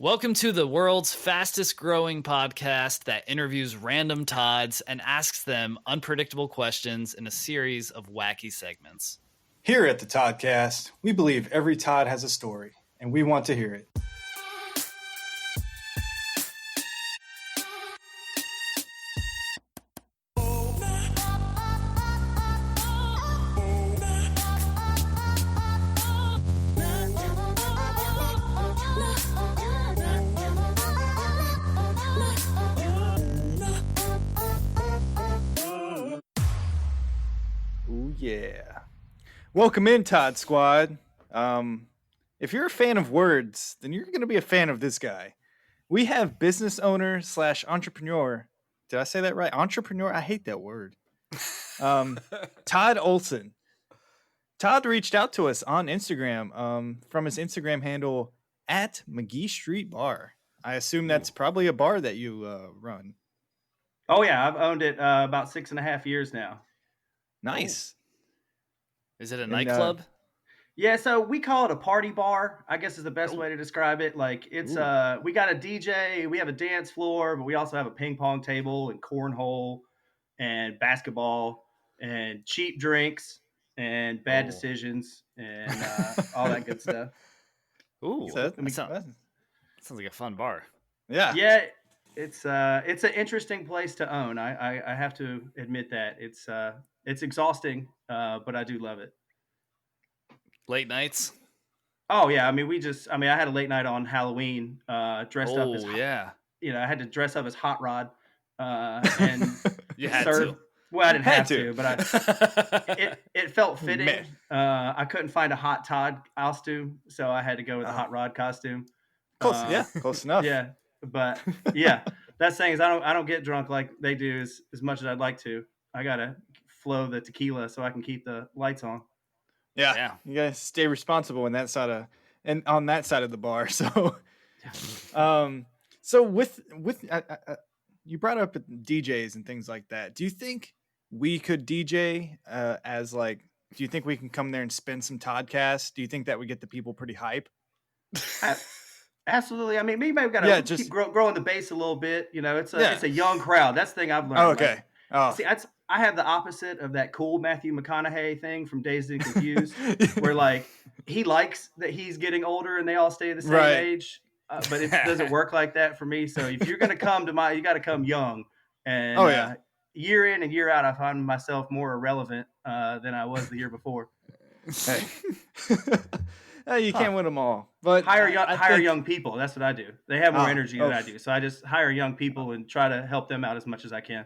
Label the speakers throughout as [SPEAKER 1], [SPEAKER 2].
[SPEAKER 1] Welcome to the world's fastest growing podcast that interviews random Todds and asks them unpredictable questions in a series of wacky segments.
[SPEAKER 2] Here at the Toddcast, we believe every Todd has a story, and we want to hear it. Yeah. Welcome in, Todd Squad. If you're a fan of words, then you're going to be a fan of this guy. We have business owner / entrepreneur. Did I say that right? Entrepreneur? I hate that word. Todd Olson. Todd reached out to us on Instagram from his Instagram handle at McGee Street Bar. I assume that's probably a bar that you run.
[SPEAKER 3] Oh, yeah. I've owned it about 6.5 years now.
[SPEAKER 2] Nice.
[SPEAKER 1] Is it a nightclub?
[SPEAKER 3] Yeah, so we call it a party bar, I guess is the best way to describe it. Like it's we got a DJ, we have a dance floor, but we also have a ping pong table and cornhole and basketball and cheap drinks and bad decisions and all that good stuff.
[SPEAKER 1] Ooh, that sounds like a fun bar.
[SPEAKER 2] Yeah.
[SPEAKER 3] Yeah, it's an interesting place to own. I have to admit that. It's exhausting, but I do love it.
[SPEAKER 1] Late nights?
[SPEAKER 3] Oh yeah, I had a late night on Halloween, dressed up as
[SPEAKER 1] I
[SPEAKER 3] had to dress up as Hot Rod, and
[SPEAKER 1] you had
[SPEAKER 3] serve.
[SPEAKER 1] to.
[SPEAKER 3] Well, I didn't have to, but it felt fitting. I couldn't find a Hot Todd costume, so I had to go with the Hot Rod costume.
[SPEAKER 2] Close enough.
[SPEAKER 3] Yeah, but yeah, that's saying is I don't get drunk like they do as much as I'd like to. I gotta flow the tequila so I can keep the lights on.
[SPEAKER 2] Yeah. You gotta stay responsible on that side of the bar. So, so with you brought up DJs and things like that. Do you think we could DJ do you think we can come there and spin some Toddcast? Do you think that would get the people pretty hype?
[SPEAKER 3] Absolutely. I mean, maybe we've got to keep growing the base a little bit. You know, it's a young crowd. That's the thing I've learned.
[SPEAKER 2] Oh, okay.
[SPEAKER 3] See, I have the opposite of that cool Matthew McConaughey thing from Dazed and Confused, where like he likes that he's getting older and they all stay the same age, but it doesn't work like that for me. So if you're gonna come to you got to come young. And year in and year out, I find myself more irrelevant than I was the year before.
[SPEAKER 2] Hey. You can't win them all, but
[SPEAKER 3] hire young people. That's what I do. They have more energy than I do, so I just hire young people and try to help them out as much as I can.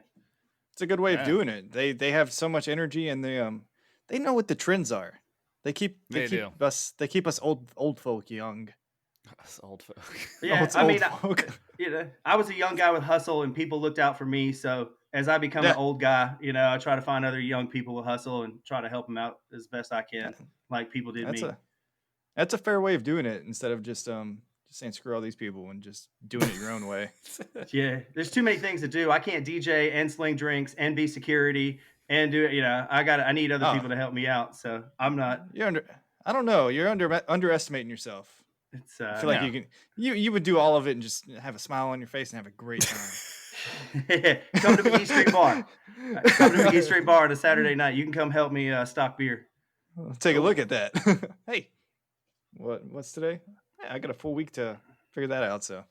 [SPEAKER 2] It's a good way of doing it. They have so much energy and they know what the trends are. They keep us old folk young.
[SPEAKER 1] Us old folk.
[SPEAKER 3] Yeah, I was a young guy with hustle and people looked out for me. So as I become an old guy, I try to find other young people with hustle and try to help them out as best I can, like people did me.
[SPEAKER 2] That's a fair way of doing it instead of just saying screw all these people and just doing it your own way.
[SPEAKER 3] Yeah, there's too many things to do. I can't DJ and sling drinks and be security and do it. I need other people to help me out. So I'm not.
[SPEAKER 2] I don't know. You're underestimating yourself. I feel like you would do all of it and just have a smile on your face and have a great time.
[SPEAKER 3] Come to McGee Street Bar. Come to McGee Street Bar on a Saturday night. You can come help me stock beer.
[SPEAKER 2] Let's take a look at that. Hey, what's today? I got a full week to figure that out, so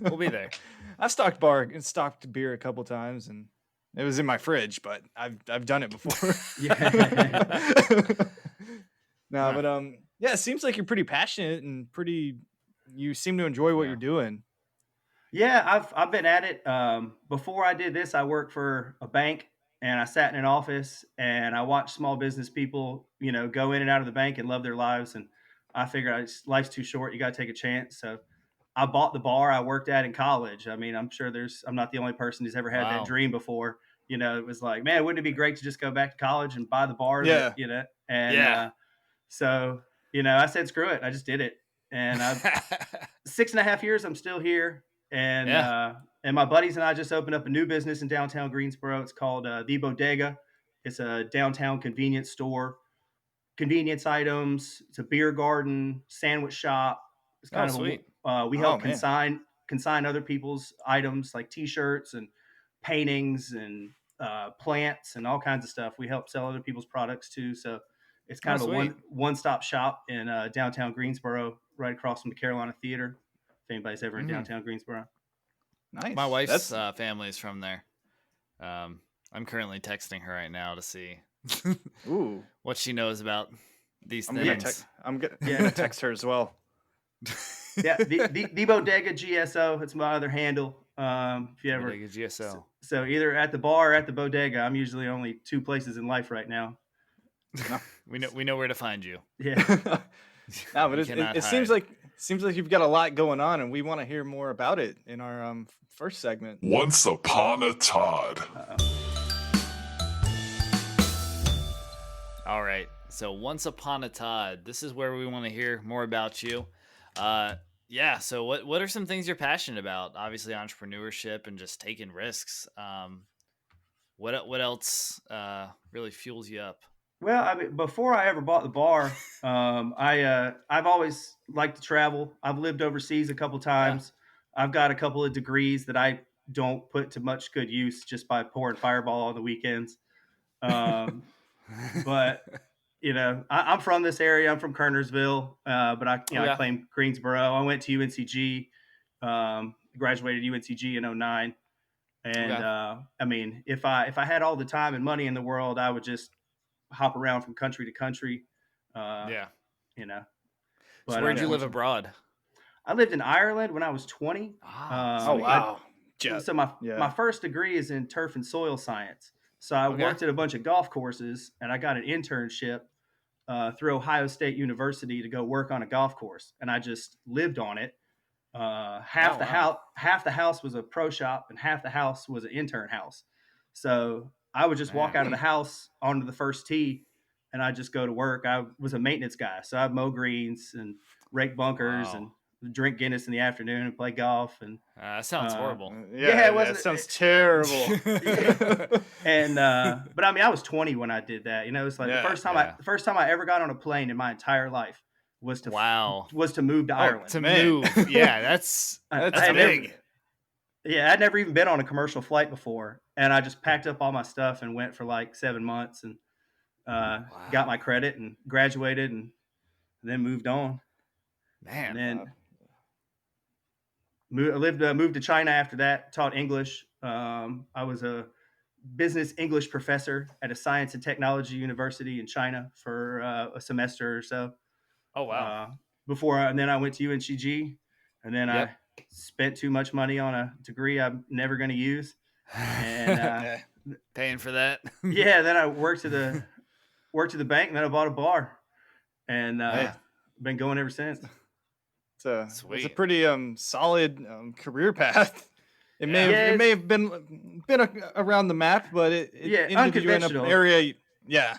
[SPEAKER 1] we'll be there.
[SPEAKER 2] I've stocked beer a couple times, and it was in my fridge, but I've done it before. But it seems like you're pretty passionate and you seem to enjoy what you're doing.
[SPEAKER 3] Yeah, I've been at it. Before I did this, I worked for a bank and I sat in an office and I watched small business people, go in and out of the bank and love their lives. And I figured life's too short. You got to take a chance. So I bought the bar I worked at in college. I mean, I'm sure I'm not the only person who's ever had that dream before. It was like, man, wouldn't it be great to just go back to college and buy the bar?
[SPEAKER 2] Yeah.
[SPEAKER 3] So, I said, screw it. I just did it. And 6.5 years, I'm still here. And my buddies and I just opened up a new business in downtown Greensboro. It's called The Bodega. It's a downtown convenience store, convenience items. It's a beer garden, sandwich shop. It's kind of We help consign other people's items like T-shirts and paintings and plants and all kinds of stuff. We help sell other people's products too. So it's kind of a one-stop shop in downtown Greensboro, right across from the Carolina Theater. If anybody's ever in downtown Greensboro.
[SPEAKER 2] Nice.
[SPEAKER 1] My wife's family is from there. I'm currently texting her right now to see what she knows about these things.
[SPEAKER 2] I'm gonna text her as well.
[SPEAKER 3] Yeah, the Bodega GSO. It's my other handle. If you ever
[SPEAKER 1] Bodega GSO.
[SPEAKER 3] So either at the bar or at the bodega. I'm usually only 2 places in life right now.
[SPEAKER 1] We know where to find you.
[SPEAKER 3] Yeah.
[SPEAKER 2] No, but it seems like you've got a lot going on, and we want to hear more about it in our first segment.
[SPEAKER 4] Once Upon a Todd.
[SPEAKER 1] All right. So Once Upon a Todd. This is where we want to hear more about you. Yeah. So what are some things you're passionate about? Obviously, entrepreneurship and just taking risks. What else really fuels you up?
[SPEAKER 3] Well, I mean, before I ever bought the bar, I've always liked to travel. I've lived overseas a couple times. Yeah. I've got a couple of degrees that I don't put to much good use just by pouring Fireball on the weekends. But you know, I'm from this area. I'm from Kernersville, but I claim Greensboro. I went to UNCG, graduated UNCG in 2009. And I mean, if I had all the time and money in the world, I would just hop around from country to country. You know. But,
[SPEAKER 1] so where'd you live abroad?
[SPEAKER 3] I lived in Ireland when I was 20.
[SPEAKER 2] Oh wow!
[SPEAKER 3] So my first degree is in turf and soil science. So I worked at a bunch of golf courses, and I got an internship through Ohio State University to go work on a golf course, and I just lived on it. Half the house was a pro shop, and half the house was an intern house. So I would just walk out of the house onto the first tee, and I'd just go to work. I was a maintenance guy, so I'd mow greens and rake bunkers and drink Guinness in the afternoon and play golf. And
[SPEAKER 1] that sounds horrible.
[SPEAKER 2] That sounds terrible.
[SPEAKER 3] And but I mean, I was 20 when I did that. You know, it's like the first time I ever got on a plane in my entire life was to move to Ireland.
[SPEAKER 1] To move, that's big.
[SPEAKER 3] I'd never even been on a commercial flight before, and I just packed up all my stuff and went for like 7 months and got my credit and graduated and then moved on.
[SPEAKER 1] Man,
[SPEAKER 3] and then moved to China after that. Taught English. I was a business English professor at a science and technology university in China for a semester or so.
[SPEAKER 1] Oh wow!
[SPEAKER 3] And then I went to UNCG, and then I spent too much money on a degree I'm never going to use, and
[SPEAKER 1] paying for that.
[SPEAKER 3] Then I worked at the bank, and then I bought a bar, and been going ever since.
[SPEAKER 2] It's a pretty solid career path. It may have been around the map, but it ended you in an area. Yeah.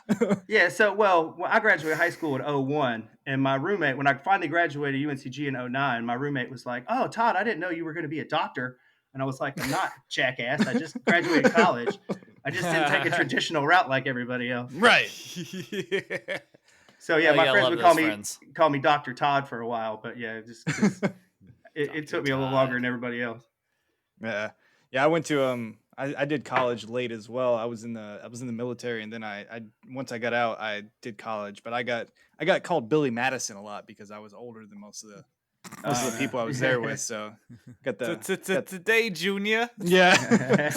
[SPEAKER 3] So, I graduated high school in 2001, and my roommate, when I finally graduated UNCG in 2009, my roommate was like, "Oh, Todd, I didn't know you were going to be a doctor." And I was like, "I'm not, jackass. I just graduated college. I just didn't take a traditional route like everybody else."
[SPEAKER 2] Right.
[SPEAKER 3] So my friends would call me Dr. Todd for a while, but it took me a little longer than everybody else.
[SPEAKER 2] Yeah. I went to I did college late as well. I was in the military, and then I once I got out, I did college. But I got called Billy Madison a lot because I was older than most of the people I was there with. So got
[SPEAKER 1] today, Junior.
[SPEAKER 2] Yeah.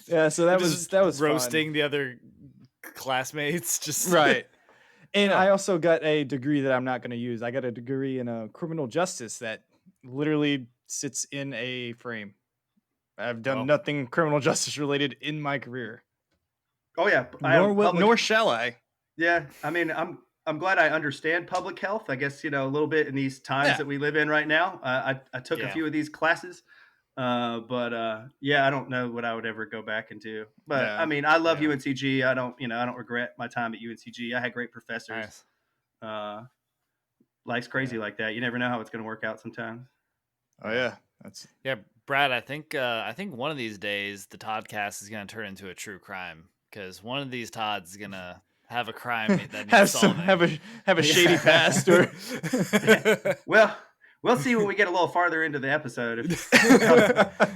[SPEAKER 2] Yeah. So that was
[SPEAKER 1] roasting
[SPEAKER 2] fun.
[SPEAKER 1] The other classmates, just
[SPEAKER 2] right. And I also got a degree that I'm not going to use. I got a degree in criminal justice that literally sits in a frame. I've done nothing criminal justice related in my career.
[SPEAKER 3] Oh yeah,
[SPEAKER 2] nor shall I.
[SPEAKER 3] Yeah, I mean, I'm glad I understand public health. I guess a little bit in these times that we live in right now. I took a few of these classes, but I don't know what I would ever go back and do. But I mean, I love UNCG. I don't regret my time at UNCG. I had great professors. Nice. Life's crazy like that. You never know how it's going to work out sometimes.
[SPEAKER 2] Oh yeah,
[SPEAKER 1] Brad, I think one of these days the Toddcast is going to turn into a true crime because one of these Todds is going to have a crime that needs solving.
[SPEAKER 2] have a shady past or
[SPEAKER 3] well, We'll see when we get a little farther into the episode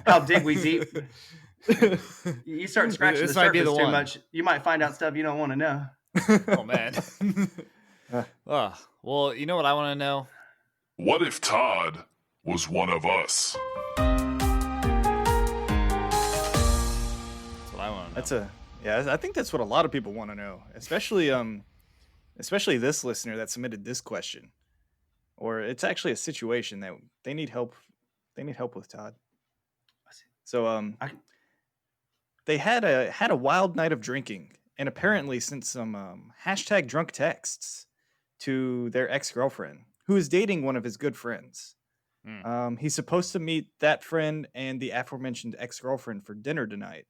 [SPEAKER 3] how deep we deep. You start scratching
[SPEAKER 1] This
[SPEAKER 3] the
[SPEAKER 1] might be
[SPEAKER 3] surface
[SPEAKER 1] the
[SPEAKER 3] too
[SPEAKER 1] one.
[SPEAKER 3] much, you might find out stuff you don't want to know.
[SPEAKER 1] Oh man. Well, you know what I want to know?
[SPEAKER 4] What if Todd was one of us?
[SPEAKER 1] That's what I want to know.
[SPEAKER 2] I think that's what a lot of people want to know, especially this listener that submitted this question, or it's actually a situation that they need help. They need help with, Todd. So they had a wild night of drinking, and apparently sent some hashtag drunk texts to their ex-girlfriend, who is dating one of his good friends. He's supposed to meet that friend and the aforementioned ex-girlfriend for dinner tonight.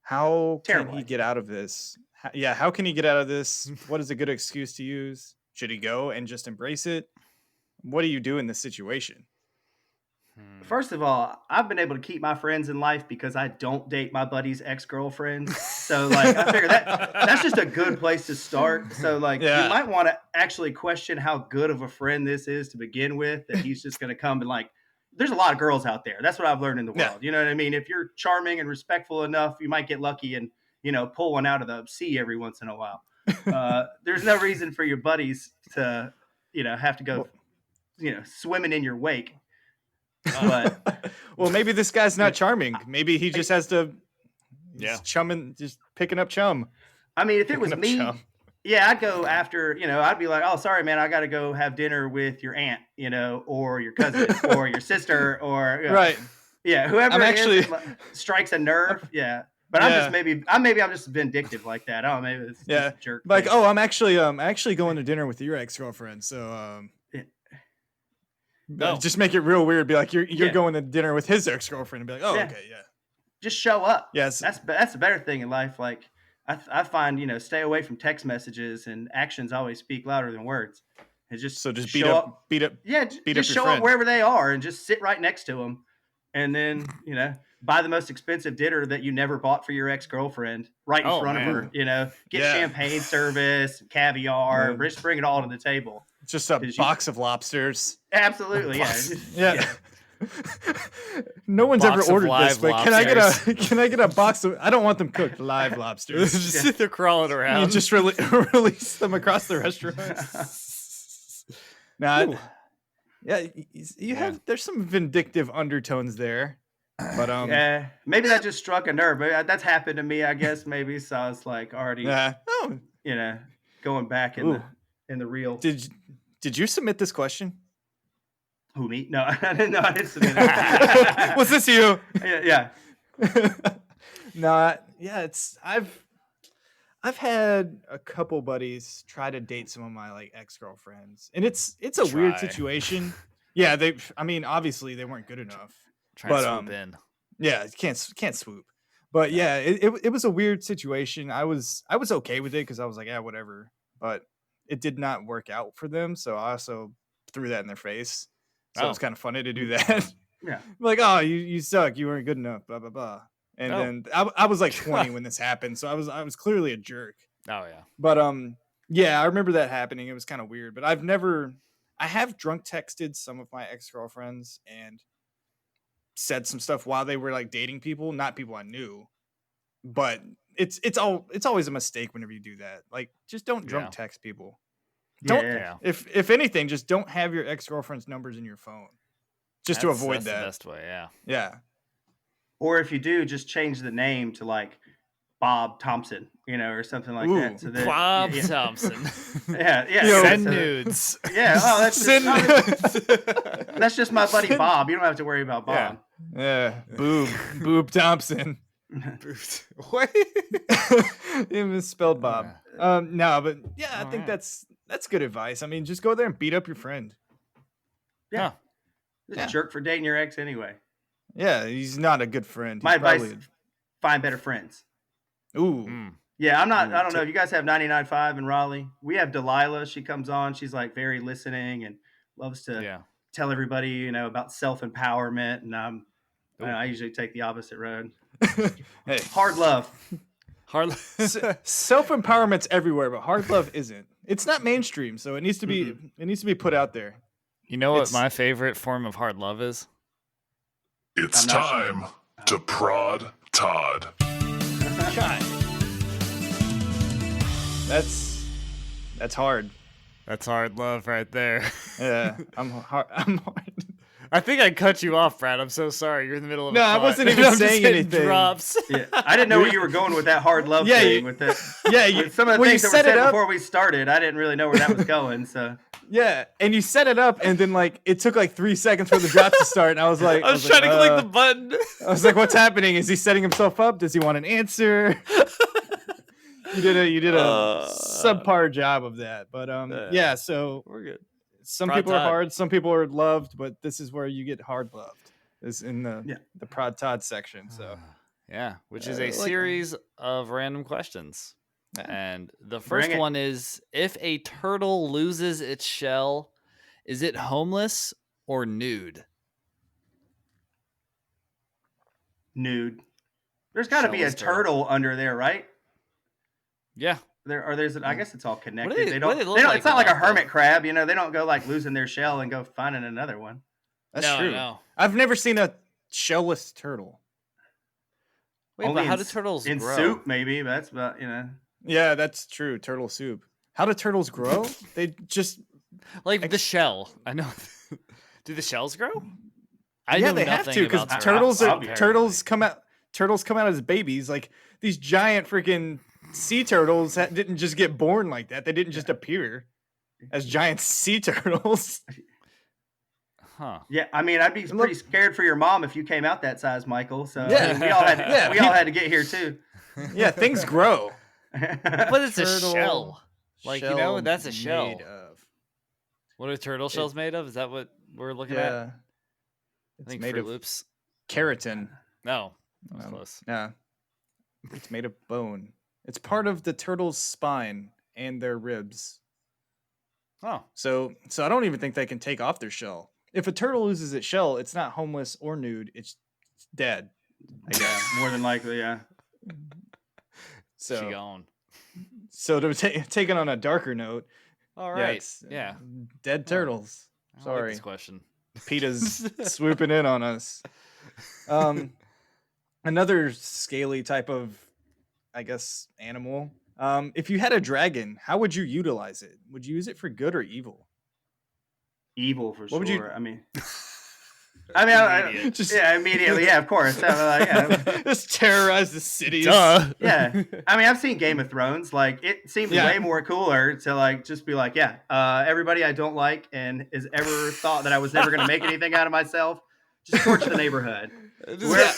[SPEAKER 2] How can he get out of this? How can he get out of this? What is a good excuse to use? Should he go and just embrace it? What do you do in this situation?
[SPEAKER 3] First of all, I've been able to keep my friends in life because I don't date my buddy's ex-girlfriends. So like I figure that's just a good place to start. So like you might want to actually question how good of a friend this is to begin with, that he's just going to come and like, there's a lot of girls out there. That's what I've learned in the world. You know what I mean? If you're charming and respectful enough, you might get lucky and, pull one out of the sea every once in a while. There's no reason for your buddies to, have to go, swimming in your wake. But
[SPEAKER 2] well, maybe this guy's not charming. Maybe he just has to, just picking up chum.
[SPEAKER 3] I mean, if it was me, I'd go after, I'd be like, oh, sorry, man, I got to go have dinner with your aunt, or your cousin or your sister or
[SPEAKER 2] right.
[SPEAKER 3] Yeah, whoever strikes a nerve. Yeah. But I'm just vindictive like that. Oh, maybe it's just a jerk.
[SPEAKER 2] Like, oh, I'm actually going to dinner with your ex-girlfriend. So
[SPEAKER 1] no.
[SPEAKER 2] Just make it real weird. Be like, you're going to dinner with his ex-girlfriend, and be like, oh, okay, yeah.
[SPEAKER 3] Just show up.
[SPEAKER 2] Yes,
[SPEAKER 3] that's a better thing in life. Like I find, stay away from text messages, and actions always speak louder than words. And just
[SPEAKER 2] beat up.
[SPEAKER 3] Yeah, just show up wherever they are and just sit right next to them, and then buy the most expensive dinner that you never bought for your ex-girlfriend right in front of her. Get champagne service, caviar, just bring it all to the table.
[SPEAKER 2] Just a box of lobsters.
[SPEAKER 3] Absolutely, yeah.
[SPEAKER 2] No one's ever ordered this, but
[SPEAKER 1] lobsters.
[SPEAKER 2] can I get a box of? I don't want them cooked live lobsters.
[SPEAKER 1] Just sit there crawling around.
[SPEAKER 2] You just release them across the restaurant. You have. There's some vindictive undertones there, but
[SPEAKER 3] maybe that just struck a nerve. That's happened to me, I guess. Maybe so. I was like already, going back in the real.
[SPEAKER 2] Did you submit this question?
[SPEAKER 3] Who, me? No, I didn't submit it.
[SPEAKER 2] Was this you?
[SPEAKER 3] Yeah.
[SPEAKER 2] No, it's I've had a couple buddies try to date some of my like ex-girlfriends, and it's a weird situation. Yeah, obviously they weren't good enough.
[SPEAKER 1] Try to swoop in.
[SPEAKER 2] Yeah, can't swoop. But yeah, it was a weird situation. I was okay with it because I was like, yeah, whatever. But it did not work out for them, so I also threw that in their face. So it was kind of funny to do that.
[SPEAKER 3] Yeah.
[SPEAKER 2] Like, oh, you suck. You weren't good enough. Blah blah blah. And then I was like 20 when this happened, so I was clearly a jerk.
[SPEAKER 1] Oh yeah.
[SPEAKER 2] But I remember that happening. It was kind of weird. But I have drunk texted some of my ex-girlfriends and said some stuff while they were like dating people, not people I knew. But it's always a mistake whenever you do that. Like, just don't drunk text people. If anything, just don't have your ex-girlfriend's numbers in your phone, just to avoid that.
[SPEAKER 1] The best way,
[SPEAKER 2] yeah.
[SPEAKER 3] Or if you do, just change the name to like Bob Thompson, or something like that. So that,
[SPEAKER 1] Bob Thompson.
[SPEAKER 3] Yeah.
[SPEAKER 1] Send nudes.
[SPEAKER 3] Yeah. Oh, that's just my buddy Bob. You don't have to worry about Bob.
[SPEAKER 2] Yeah. Boob Thompson.
[SPEAKER 1] What?
[SPEAKER 2] It misspelled Bob. No, but I think that's good advice. I mean, just go there and beat up your friend.
[SPEAKER 3] Yeah. Just jerk for dating your ex anyway.
[SPEAKER 2] Yeah, he's not a good friend.
[SPEAKER 3] My advice: find better friends.
[SPEAKER 2] Ooh.
[SPEAKER 3] Yeah, I'm not. I don't know if you guys have 99.5 in Raleigh. We have Delilah. She comes on. She's like very listening and loves to tell everybody, about self-empowerment. And I usually take the opposite road.
[SPEAKER 2] Hey,
[SPEAKER 3] hard love.
[SPEAKER 2] Self-empowerment's everywhere, but hard love isn't. It's not mainstream, so it needs to be. It needs to be put out there.
[SPEAKER 1] You know what
[SPEAKER 2] It's-
[SPEAKER 1] my favorite form of hard love is?
[SPEAKER 4] It's
[SPEAKER 3] I'm not sure.
[SPEAKER 4] time to prod Todd.
[SPEAKER 2] God. That's hard.
[SPEAKER 1] That's hard love right there.
[SPEAKER 2] Yeah, I'm hard.
[SPEAKER 1] I think I cut you off, Brad. I'm so sorry. You're in the middle of
[SPEAKER 2] No,
[SPEAKER 1] a
[SPEAKER 2] I
[SPEAKER 1] thought.
[SPEAKER 2] wasn't even
[SPEAKER 1] I'm just
[SPEAKER 2] saying
[SPEAKER 1] hitting
[SPEAKER 2] anything.
[SPEAKER 1] drops.
[SPEAKER 3] Yeah, I didn't know where you were going with that hard love
[SPEAKER 2] Yeah,
[SPEAKER 3] thing.
[SPEAKER 2] you-
[SPEAKER 3] With that,
[SPEAKER 2] Yeah, you,
[SPEAKER 3] with some of the
[SPEAKER 2] well,
[SPEAKER 3] things
[SPEAKER 2] you
[SPEAKER 3] that were
[SPEAKER 2] set it
[SPEAKER 3] said
[SPEAKER 2] up.
[SPEAKER 3] before we started, I didn't really know where that was going. So
[SPEAKER 2] Yeah, and you set it up, and then like it took like 3 seconds for the drop to start, and I was like,
[SPEAKER 1] I was trying to click the button.
[SPEAKER 2] I was like, what's happening? Is he setting himself up? Does he want an answer? You did a subpar job of that, but yeah. So
[SPEAKER 1] We're good.
[SPEAKER 2] some
[SPEAKER 1] Prod
[SPEAKER 2] people are
[SPEAKER 1] Todd.
[SPEAKER 2] hard, some people are loved, but this is where you get hard loved. Is in the Prod Todd section. So
[SPEAKER 1] Yeah, which is a
[SPEAKER 2] like-
[SPEAKER 1] series of random questions.
[SPEAKER 2] Yeah.
[SPEAKER 1] And the
[SPEAKER 3] Bring
[SPEAKER 1] first
[SPEAKER 3] it.
[SPEAKER 1] one is, if a turtle loses its shell, is it homeless or nude?
[SPEAKER 3] nude. There's got to be a
[SPEAKER 1] Shell is turtle.
[SPEAKER 3] turtle under there, right?
[SPEAKER 1] Yeah.
[SPEAKER 3] I guess it's all connected.
[SPEAKER 1] they-
[SPEAKER 3] They
[SPEAKER 1] what
[SPEAKER 3] don't.
[SPEAKER 1] do they look
[SPEAKER 3] They don't
[SPEAKER 1] like
[SPEAKER 3] it's not like a
[SPEAKER 1] without the-
[SPEAKER 3] hermit crab, you know. They don't go like losing their shell and go finding another one.
[SPEAKER 2] that's
[SPEAKER 1] No,
[SPEAKER 2] true.
[SPEAKER 1] no.
[SPEAKER 2] I've never seen a shellless turtle.
[SPEAKER 1] Wait,
[SPEAKER 3] Only
[SPEAKER 1] but how
[SPEAKER 3] in
[SPEAKER 1] do
[SPEAKER 3] s-
[SPEAKER 1] turtles
[SPEAKER 3] in
[SPEAKER 1] grow?
[SPEAKER 3] soup? Maybe but that's about
[SPEAKER 2] Yeah, that's true. Turtle soup. How do turtles grow? They just
[SPEAKER 1] Like the shell. I know. Do the shells grow? I
[SPEAKER 2] yeah,
[SPEAKER 1] know
[SPEAKER 2] they have
[SPEAKER 1] nothing
[SPEAKER 2] to because
[SPEAKER 1] about
[SPEAKER 2] turtles are
[SPEAKER 3] apparently.
[SPEAKER 2] turtles come out as babies. Like these giant freaking sea turtles didn't just get born like that. They didn't just appear as giant sea turtles.
[SPEAKER 1] Huh.
[SPEAKER 3] Yeah, I mean, I'd be
[SPEAKER 2] Look-
[SPEAKER 3] pretty scared for your mom if you came out that size, Michael. So
[SPEAKER 2] Yeah.
[SPEAKER 3] I mean, we all had
[SPEAKER 2] Yeah,
[SPEAKER 3] we all had to get here too.
[SPEAKER 2] Yeah, things grow.
[SPEAKER 1] But it's a
[SPEAKER 2] Turtle
[SPEAKER 1] shell. Like, you know, that's a shell.
[SPEAKER 2] made of.
[SPEAKER 1] What are turtle shells made of? Is that what we're looking at?
[SPEAKER 2] Yeah,
[SPEAKER 1] I
[SPEAKER 2] it's
[SPEAKER 1] think
[SPEAKER 2] made
[SPEAKER 1] Fruit
[SPEAKER 2] of
[SPEAKER 1] Loops.
[SPEAKER 2] keratin.
[SPEAKER 1] No, that was
[SPEAKER 2] Um,
[SPEAKER 1] close.
[SPEAKER 2] Yeah, it's made of bone. It's part of the turtle's spine and their ribs.
[SPEAKER 1] Oh,
[SPEAKER 2] So I don't even think they can take off their shell. If a turtle loses its shell, it's not homeless or nude. It's dead.
[SPEAKER 3] Yeah, more than likely, yeah.
[SPEAKER 1] she
[SPEAKER 2] So
[SPEAKER 1] gone.
[SPEAKER 2] to take it on a darker note,
[SPEAKER 1] All
[SPEAKER 2] yeah,
[SPEAKER 1] right.
[SPEAKER 2] it's
[SPEAKER 1] Yeah.
[SPEAKER 2] dead turtles.
[SPEAKER 1] I like
[SPEAKER 2] Sorry,
[SPEAKER 1] this question.
[SPEAKER 2] PETA's swooping in on us. Another scaly type of, I guess, animal. If you had a dragon, how would you utilize it? Would you use it for good or evil?
[SPEAKER 3] Evil for
[SPEAKER 2] What would you-
[SPEAKER 3] sure. I mean, I
[SPEAKER 1] Immediate.
[SPEAKER 2] Just
[SPEAKER 3] immediately, yeah, of course. Yeah.
[SPEAKER 2] just terrorize the cities.
[SPEAKER 1] Duh.
[SPEAKER 3] Yeah, I mean, I've seen Game of Thrones. Like, it seems
[SPEAKER 2] Yeah.
[SPEAKER 3] way more cooler to like just be like, yeah, everybody I don't like and has ever thought that I was never going to make anything out of myself, just torch the neighborhood. Where-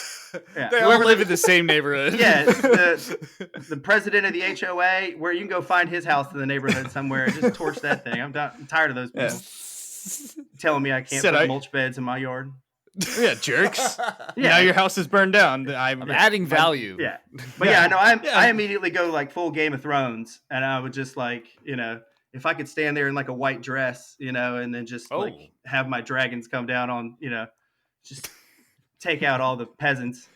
[SPEAKER 3] yeah.
[SPEAKER 1] They all
[SPEAKER 3] Whoever
[SPEAKER 1] live
[SPEAKER 3] the-
[SPEAKER 1] in the same neighborhood.
[SPEAKER 3] Yeah, the president of the HOA, where you can go find his house in the neighborhood somewhere, just torch that thing. I'm tired of those people
[SPEAKER 2] Yeah.
[SPEAKER 3] telling me I can't
[SPEAKER 2] Said
[SPEAKER 3] put
[SPEAKER 2] I-
[SPEAKER 3] mulch beds in my yard.
[SPEAKER 2] Yeah, jerks.
[SPEAKER 3] Yeah.
[SPEAKER 2] Now your house is burned down.
[SPEAKER 1] I'm adding value.
[SPEAKER 3] Yeah, but yeah, no,
[SPEAKER 2] Yeah.
[SPEAKER 3] I immediately go like full Game of Thrones, and I would just like, if I could stand there in like a white dress, and then just like
[SPEAKER 1] Oh.
[SPEAKER 3] have my dragons come down on, just take out all the peasants.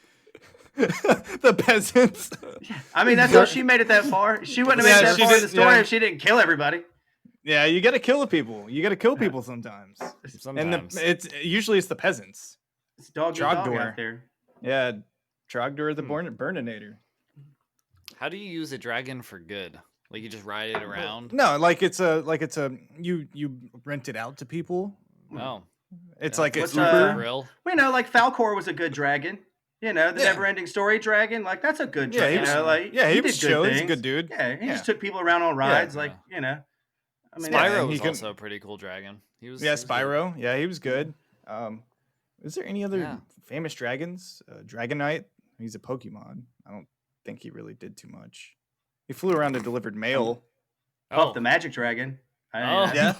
[SPEAKER 2] The peasants.
[SPEAKER 3] I mean, that's how she made it that far. She wouldn't have
[SPEAKER 2] Yeah,
[SPEAKER 3] made it that
[SPEAKER 2] she
[SPEAKER 3] far in
[SPEAKER 2] did-
[SPEAKER 3] the story
[SPEAKER 2] yeah.
[SPEAKER 3] if she didn't kill everybody.
[SPEAKER 2] Yeah, you got to kill the people. You got to kill people sometimes.
[SPEAKER 1] Sometimes.
[SPEAKER 2] And it's usually the peasants.
[SPEAKER 3] It's dog eat dog
[SPEAKER 2] Trogdor.
[SPEAKER 3] out there.
[SPEAKER 2] Yeah, Trogdor the Burninator.
[SPEAKER 1] How do you use a dragon for good? Like, you just ride it around?
[SPEAKER 2] No, you rent it out to people.
[SPEAKER 1] No.
[SPEAKER 2] It's
[SPEAKER 1] Yeah.
[SPEAKER 2] like
[SPEAKER 3] What's,
[SPEAKER 2] it's
[SPEAKER 3] uh,
[SPEAKER 1] Real?
[SPEAKER 3] We know, like Falcor was a good dragon. The
[SPEAKER 2] Yeah.
[SPEAKER 3] never-ending story dragon. Like, that's a good
[SPEAKER 2] Yeah,
[SPEAKER 3] dragon.
[SPEAKER 2] he
[SPEAKER 3] did
[SPEAKER 2] was
[SPEAKER 3] good
[SPEAKER 2] chill. He's a
[SPEAKER 3] things.
[SPEAKER 2] good dude.
[SPEAKER 3] Yeah, he
[SPEAKER 2] Yeah.
[SPEAKER 3] just took people around on rides.
[SPEAKER 1] Yeah.
[SPEAKER 3] Like, I mean,
[SPEAKER 2] Yeah,
[SPEAKER 1] Spyro
[SPEAKER 2] and
[SPEAKER 1] was
[SPEAKER 2] he can-
[SPEAKER 1] also a pretty cool dragon. He was.
[SPEAKER 2] Yeah,
[SPEAKER 1] he was good.
[SPEAKER 2] Spyro. Yeah, he was good. Is there any other
[SPEAKER 1] Yeah.
[SPEAKER 2] famous dragons? Dragonite. He's a Pokemon. I don't think he really did too much. He flew around and delivered mail.
[SPEAKER 3] Puff the magic dragon.
[SPEAKER 1] Oh.
[SPEAKER 2] Yeah.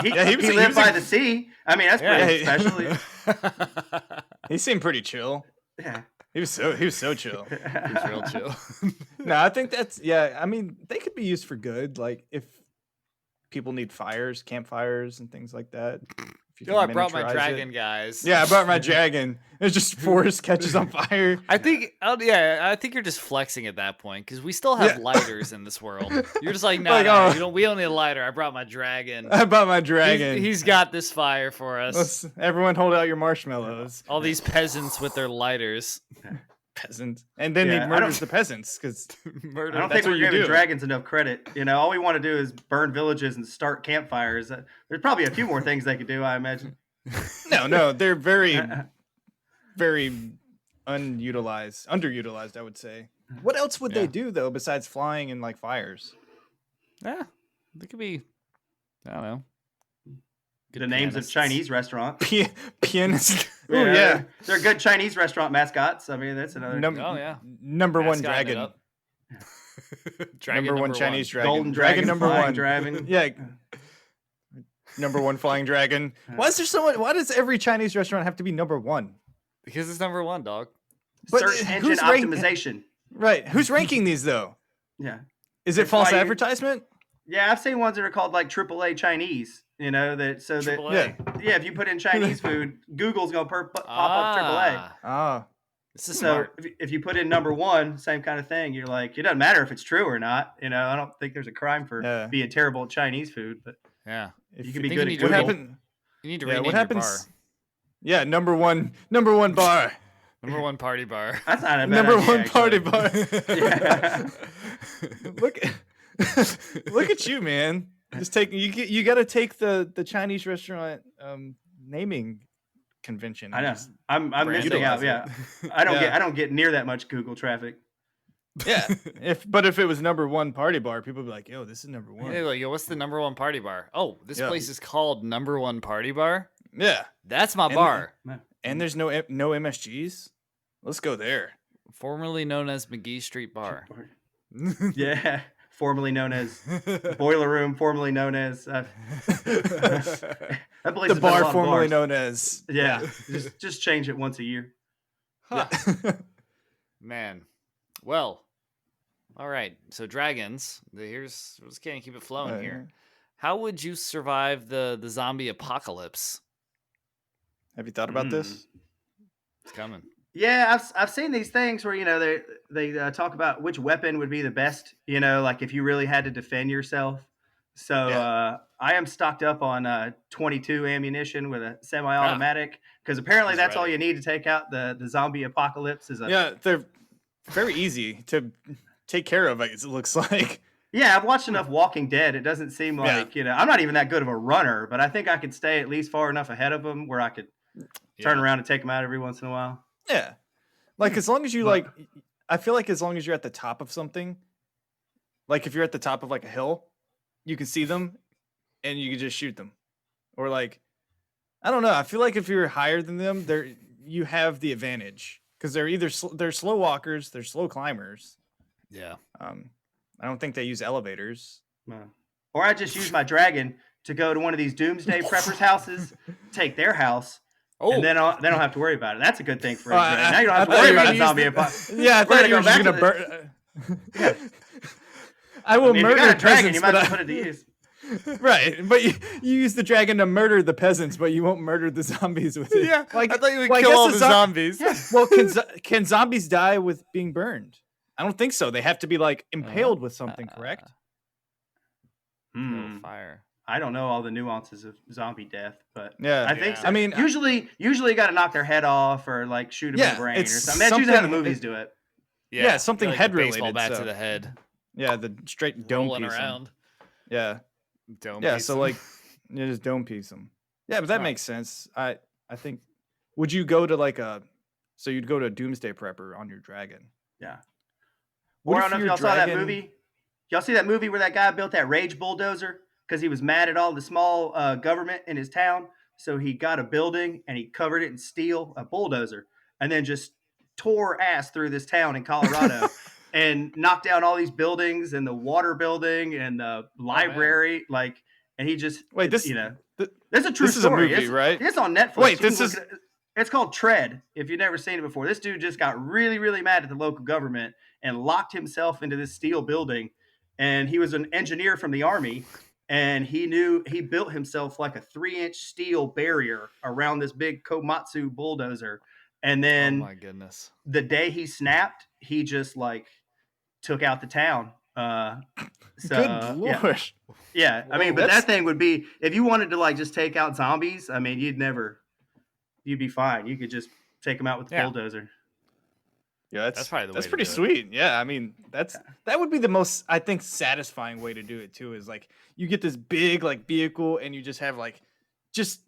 [SPEAKER 3] He,
[SPEAKER 2] Yeah, he
[SPEAKER 3] he,
[SPEAKER 2] was- he
[SPEAKER 3] lived
[SPEAKER 2] was
[SPEAKER 3] by
[SPEAKER 2] a-
[SPEAKER 3] the sea. I mean, that's
[SPEAKER 1] Yeah,
[SPEAKER 3] pretty
[SPEAKER 2] he-
[SPEAKER 3] special.
[SPEAKER 2] He seemed pretty chill.
[SPEAKER 3] Yeah.
[SPEAKER 2] He was so chill.
[SPEAKER 1] He's real chill.
[SPEAKER 2] No, I think I mean, they could be used for good. Like if people need campfires and things like that. If you
[SPEAKER 1] Oh,
[SPEAKER 2] can
[SPEAKER 1] I brought my
[SPEAKER 2] miniaturize
[SPEAKER 1] dragon,
[SPEAKER 2] it.
[SPEAKER 1] guys.
[SPEAKER 2] Yeah, I brought my dragon. It's just forest catches on fire.
[SPEAKER 1] I think, I think you're just flexing at that point because we still have
[SPEAKER 2] Yeah.
[SPEAKER 1] lighters in this world. You're just like, no,
[SPEAKER 2] Like,
[SPEAKER 1] no,
[SPEAKER 2] oh.
[SPEAKER 1] you don't. We don't need a lighter. I brought my dragon.
[SPEAKER 2] I brought my dragon.
[SPEAKER 1] He's got this fire for us.
[SPEAKER 2] Everyone hold out your marshmallows.
[SPEAKER 1] All these peasants with their lighters.
[SPEAKER 2] Peasants. And then
[SPEAKER 3] Yeah,
[SPEAKER 2] he
[SPEAKER 3] I
[SPEAKER 2] murders
[SPEAKER 3] don't-
[SPEAKER 2] the peasants because
[SPEAKER 1] Murder.
[SPEAKER 3] I don't
[SPEAKER 2] That's
[SPEAKER 3] think we're
[SPEAKER 2] what you
[SPEAKER 3] giving
[SPEAKER 2] do.
[SPEAKER 3] dragons enough credit. All we want to do is burn villages and start campfires. There's probably a few more things they could do, I imagine.
[SPEAKER 2] no, they're very, very underutilized, I would say. What else would they do though besides flying and like fires?
[SPEAKER 1] Yeah, they could be. I don't know.
[SPEAKER 3] The names of
[SPEAKER 1] pianists.
[SPEAKER 3] Chinese restaurants.
[SPEAKER 2] Pianist. Oh yeah.
[SPEAKER 3] They're good Chinese restaurant mascots. I mean, that's another.
[SPEAKER 1] Oh, yeah.
[SPEAKER 2] Number one
[SPEAKER 1] Mascotting it
[SPEAKER 2] dragon.
[SPEAKER 1] up. Dragon
[SPEAKER 2] Number one Chinese dragon.
[SPEAKER 3] Golden
[SPEAKER 2] Dragon
[SPEAKER 3] dragon,
[SPEAKER 2] number
[SPEAKER 3] flying
[SPEAKER 2] one.
[SPEAKER 3] dragon.
[SPEAKER 2] Yeah. Number one flying dragon. Why is there so much? Why does every Chinese restaurant have to be number one?
[SPEAKER 1] Because it's number one, dog.
[SPEAKER 2] But
[SPEAKER 3] Search engine
[SPEAKER 2] who's
[SPEAKER 3] optimization.
[SPEAKER 2] Right. Who's ranking these though?
[SPEAKER 3] Yeah.
[SPEAKER 2] Is it
[SPEAKER 3] That's
[SPEAKER 2] false
[SPEAKER 3] why you-
[SPEAKER 2] advertisement?
[SPEAKER 3] Yeah, I've seen ones that are called like AAA Chinese.
[SPEAKER 1] AAA.
[SPEAKER 2] Yeah.
[SPEAKER 3] If you put in Chinese food, Google's gonna pop up AAA.
[SPEAKER 2] Ah.
[SPEAKER 1] This is
[SPEAKER 3] So
[SPEAKER 1] smart.
[SPEAKER 3] if you put in number one, same kind of thing. You're like, it doesn't matter if it's true or not. I don't think there's a crime for
[SPEAKER 2] Yeah.
[SPEAKER 3] being terrible at Chinese food, but
[SPEAKER 1] Yeah.
[SPEAKER 3] you can be
[SPEAKER 1] think
[SPEAKER 3] good
[SPEAKER 1] you
[SPEAKER 3] at
[SPEAKER 1] need to
[SPEAKER 2] What
[SPEAKER 3] Google.
[SPEAKER 2] happened?
[SPEAKER 1] You need to
[SPEAKER 2] Yeah,
[SPEAKER 1] rename
[SPEAKER 2] what
[SPEAKER 1] your
[SPEAKER 2] happens?
[SPEAKER 1] bar.
[SPEAKER 2] Yeah, number one bar.
[SPEAKER 1] Number one party bar.
[SPEAKER 3] That's not a bad
[SPEAKER 2] Number
[SPEAKER 3] idea,
[SPEAKER 2] one
[SPEAKER 3] actually.
[SPEAKER 2] party bar.
[SPEAKER 3] Yeah.
[SPEAKER 2] look, look at you, man. Just take you got to take the Chinese restaurant naming convention.
[SPEAKER 3] I
[SPEAKER 2] and
[SPEAKER 3] know.
[SPEAKER 2] just-
[SPEAKER 3] I'm
[SPEAKER 1] Brand
[SPEAKER 3] missing out.
[SPEAKER 2] utilize
[SPEAKER 3] Yeah, I
[SPEAKER 2] Yeah.
[SPEAKER 3] don't get near that much Google traffic.
[SPEAKER 2] yeah. If it was number one party bar, people would be like, "Yo, this is number one."
[SPEAKER 1] Hey, like, yo, what's the number one party bar? Oh, this
[SPEAKER 2] Yeah.
[SPEAKER 1] place is called Number One Party Bar.
[SPEAKER 2] Yeah.
[SPEAKER 1] That's my
[SPEAKER 2] And-
[SPEAKER 1] bar,
[SPEAKER 2] And there's no MSGs. Let's go there.
[SPEAKER 1] formerly known as McGee Street Bar.
[SPEAKER 3] Yeah, formerly known as Boiler Room, formerly known as that place.
[SPEAKER 2] The
[SPEAKER 3] has been a lot
[SPEAKER 2] bar
[SPEAKER 3] of
[SPEAKER 2] formerly
[SPEAKER 3] bars.
[SPEAKER 2] known as
[SPEAKER 3] Yeah, just change it once a year.
[SPEAKER 1] Huh. Man. Well, all right. So dragons. Here's we just can't keep it flowing here. How would you survive the zombie apocalypse?
[SPEAKER 2] Have you thought about this?
[SPEAKER 1] It's coming.
[SPEAKER 3] Yeah, I've seen these things where they talk about which weapon would be the best. Like if you really had to defend yourself. So I am stocked up on 22 ammunition with a semi-automatic because apparently
[SPEAKER 1] He's
[SPEAKER 3] that's all
[SPEAKER 1] ready.
[SPEAKER 3] you need to take out the zombie apocalypse.
[SPEAKER 2] Yeah, they're very easy to take care of. It looks like.
[SPEAKER 3] Yeah, I've watched enough Walking Dead. It doesn't seem like I'm not even that good of a runner, but I think I could stay at least far enough ahead of them where I could turn around and take them out every once in a while.
[SPEAKER 2] Yeah, like as long as you like, I feel like as long as you're at the top of something, like if you're at the top of like a hill, you can see them, and you can just shoot them, or like, I don't know. I feel like if you're higher than them, you have the advantage because they're either they're slow walkers, they're slow climbers.
[SPEAKER 1] Yeah.
[SPEAKER 2] I don't think they use elevators.
[SPEAKER 3] Or I just use my dragon to go to one of these doomsday preppers' houses, take their house, and then they don't have to worry about it. That's a good thing for a dragon. Now you don't have to worry about a zombie apocalypse.
[SPEAKER 2] Yeah, I thought you were just gonna burn. I will
[SPEAKER 3] If you
[SPEAKER 2] murder
[SPEAKER 3] got a dragon,
[SPEAKER 2] peasants,
[SPEAKER 3] you might
[SPEAKER 2] but
[SPEAKER 3] as well put it to use.
[SPEAKER 2] Right, but you use the dragon to murder the peasants, but you won't murder the zombies with it.
[SPEAKER 1] Yeah,
[SPEAKER 2] like
[SPEAKER 1] I thought you would
[SPEAKER 2] well, I
[SPEAKER 1] kill
[SPEAKER 2] guess
[SPEAKER 1] all
[SPEAKER 2] the
[SPEAKER 1] the
[SPEAKER 2] zo-
[SPEAKER 1] zombies.
[SPEAKER 2] Well, can zombies die with being burned? I don't think so. They have to be like impaled with something, correct?
[SPEAKER 1] Fire.
[SPEAKER 3] I don't know all the nuances of zombie death, but
[SPEAKER 2] Yeah,
[SPEAKER 3] I think
[SPEAKER 1] Yeah.
[SPEAKER 3] so.
[SPEAKER 2] I mean,
[SPEAKER 3] usually you got to knock their head off or like shoot them in
[SPEAKER 2] Yeah,
[SPEAKER 3] the brain or
[SPEAKER 2] it's
[SPEAKER 3] something. That's usually how the
[SPEAKER 2] something-
[SPEAKER 3] movies do it.
[SPEAKER 2] Yeah, something
[SPEAKER 1] like
[SPEAKER 2] head
[SPEAKER 1] the baseball
[SPEAKER 2] related,
[SPEAKER 1] bat
[SPEAKER 2] so-
[SPEAKER 1] to the head,
[SPEAKER 2] Yeah, the straight dome
[SPEAKER 1] rolling
[SPEAKER 2] piece 'em.
[SPEAKER 1] around.
[SPEAKER 2] Yeah,
[SPEAKER 1] Dome
[SPEAKER 2] yeah.
[SPEAKER 1] piece
[SPEAKER 2] So
[SPEAKER 1] 'em.
[SPEAKER 2] like, you just dome piece them. Yeah, but that
[SPEAKER 1] Huh.
[SPEAKER 2] makes sense. I think. Would you go to like a? So you'd go to a doomsday prepper on your dragon.
[SPEAKER 3] Yeah.
[SPEAKER 2] What
[SPEAKER 3] Or I
[SPEAKER 2] if
[SPEAKER 3] don't know if
[SPEAKER 2] your
[SPEAKER 3] y'all saw that
[SPEAKER 2] dragon-
[SPEAKER 3] movie. Y'all see that movie where that guy built that rage bulldozer because he was mad at all the small government in his town? So he got a building and he covered it in steel, a bulldozer, and then just tore ass through this town in Colorado and knocked down all these buildings and the water building and the library. And he just
[SPEAKER 2] Wait, this
[SPEAKER 3] That's a true
[SPEAKER 2] this is a
[SPEAKER 3] story.
[SPEAKER 2] movie, right?
[SPEAKER 3] It's on Netflix.
[SPEAKER 2] Wait,
[SPEAKER 3] You can
[SPEAKER 2] this
[SPEAKER 3] look
[SPEAKER 2] is-
[SPEAKER 3] it- It's called Tread. If you've never seen it before, this dude just got really, really mad at the local government and locked himself into this steel building. And he was an engineer from the army, and he built himself like a 3-inch steel barrier around this big Komatsu bulldozer. And
[SPEAKER 1] Oh
[SPEAKER 3] then
[SPEAKER 1] my goodness.
[SPEAKER 3] the day he snapped, he just like took out the town.
[SPEAKER 2] Good
[SPEAKER 3] So
[SPEAKER 2] lord.
[SPEAKER 3] yeah. I mean,
[SPEAKER 1] Whoa.
[SPEAKER 3] but that thing would be, if you wanted to like just take out zombies, I mean, you'd be fine. You could just take them out with the
[SPEAKER 1] Yeah.
[SPEAKER 3] bulldozer.
[SPEAKER 2] Yeah,
[SPEAKER 1] That's probably the way
[SPEAKER 2] that's
[SPEAKER 1] to
[SPEAKER 2] pretty
[SPEAKER 1] do it.
[SPEAKER 2] sweet. Yeah, I mean, that would be the most, I think, satisfying way to do it too. Is like you get this big like vehicle and you just have like just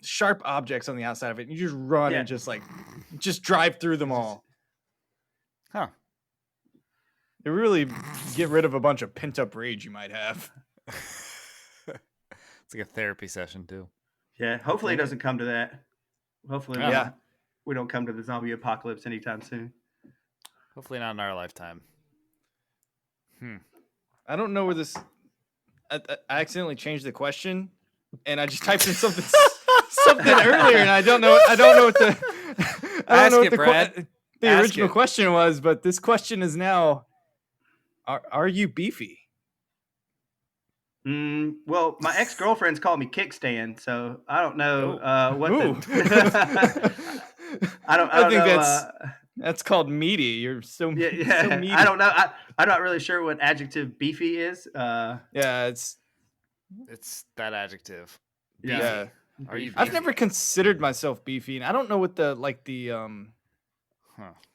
[SPEAKER 2] sharp objects on the outside of it. And you just run
[SPEAKER 3] Yeah.
[SPEAKER 2] and just drive through them all.
[SPEAKER 1] Huh.
[SPEAKER 2] It really get rid of a bunch of pent up rage you might have.
[SPEAKER 1] It's like a therapy session too.
[SPEAKER 3] Yeah. Hopefully it doesn't come to that. Hopefully
[SPEAKER 2] Yeah.
[SPEAKER 3] we don't come to the zombie apocalypse anytime soon.
[SPEAKER 1] Hopefully not in our lifetime.
[SPEAKER 2] I don't know where this. I accidentally changed the question, and I just typed in something earlier, and I don't know what the the
[SPEAKER 1] Ask
[SPEAKER 2] original
[SPEAKER 1] it.
[SPEAKER 2] question was. But this question is now: Are you beefy?
[SPEAKER 3] Well, my ex-girlfriends call me Kickstand, so I don't know what
[SPEAKER 2] Ooh.
[SPEAKER 3] I don't
[SPEAKER 2] I think
[SPEAKER 3] know.
[SPEAKER 2] that's called meaty. You're so
[SPEAKER 3] Yeah.
[SPEAKER 2] so meaty.
[SPEAKER 3] I don't know. I'm not really sure what adjective beefy is.
[SPEAKER 2] Yeah, it's
[SPEAKER 1] that adjective.
[SPEAKER 2] yeah.
[SPEAKER 1] Are you
[SPEAKER 2] I've
[SPEAKER 1] beefy?
[SPEAKER 2] never considered myself beefy, and I don't know what the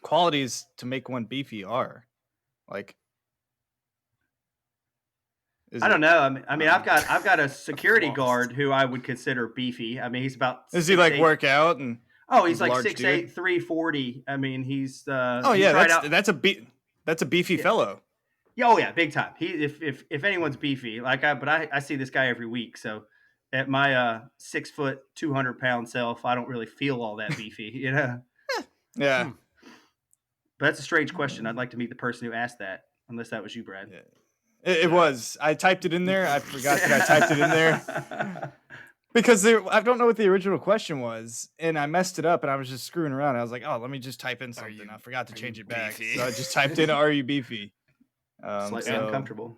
[SPEAKER 2] qualities to make one beefy are. Like,
[SPEAKER 3] I don't know. I mean, I've got a
[SPEAKER 2] I'm
[SPEAKER 3] security
[SPEAKER 2] lost.
[SPEAKER 3] guard who I would consider beefy. I mean, he's about.
[SPEAKER 2] Does he like
[SPEAKER 3] 6'8".
[SPEAKER 2] work out and?
[SPEAKER 3] Oh, he's
[SPEAKER 2] a
[SPEAKER 3] like
[SPEAKER 2] large
[SPEAKER 3] 6'8",
[SPEAKER 2] dude?
[SPEAKER 3] 340. I mean, he's.
[SPEAKER 2] Oh
[SPEAKER 3] he's
[SPEAKER 2] yeah,
[SPEAKER 3] right out.
[SPEAKER 2] that's a beefy fellow.
[SPEAKER 3] Yeah, oh yeah, big time. He if anyone's beefy, like I see this guy every week. So at my 6 foot 200 pound self, I don't really feel all that beefy, you know.
[SPEAKER 2] Yeah.
[SPEAKER 3] But that's a strange question. I'd like to meet the person who asked that, unless that was you, Brad.
[SPEAKER 2] Yeah. It was. I typed it in there. I forgot that I typed it in there because I don't know what the original question was, and I messed it up, and I was just screwing around. I was like, oh, let me just type in something. I forgot to change it back,
[SPEAKER 1] beefy?
[SPEAKER 2] so I just typed in "Are you beefy?"
[SPEAKER 3] Slightly
[SPEAKER 2] so
[SPEAKER 3] uncomfortable.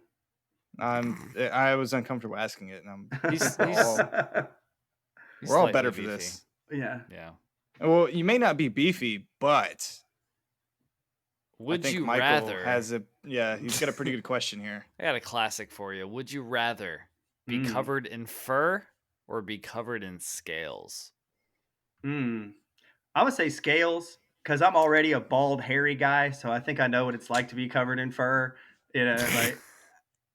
[SPEAKER 2] I was uncomfortable asking it, and
[SPEAKER 1] He's
[SPEAKER 2] we're all
[SPEAKER 1] slightly
[SPEAKER 2] better for
[SPEAKER 1] beefy.
[SPEAKER 2] this.
[SPEAKER 3] Yeah.
[SPEAKER 1] Yeah.
[SPEAKER 2] Well, you may not be beefy, but I
[SPEAKER 1] Would
[SPEAKER 2] think
[SPEAKER 1] you
[SPEAKER 2] Michael
[SPEAKER 1] rather?
[SPEAKER 2] he's got a pretty good question here.
[SPEAKER 1] I got a classic for you. Would you rather be
[SPEAKER 3] Mm.
[SPEAKER 1] covered in fur or be covered in scales?
[SPEAKER 3] I would say scales, because I'm already a bald, hairy guy, so I think I know what it's like to be covered in fur. You know, like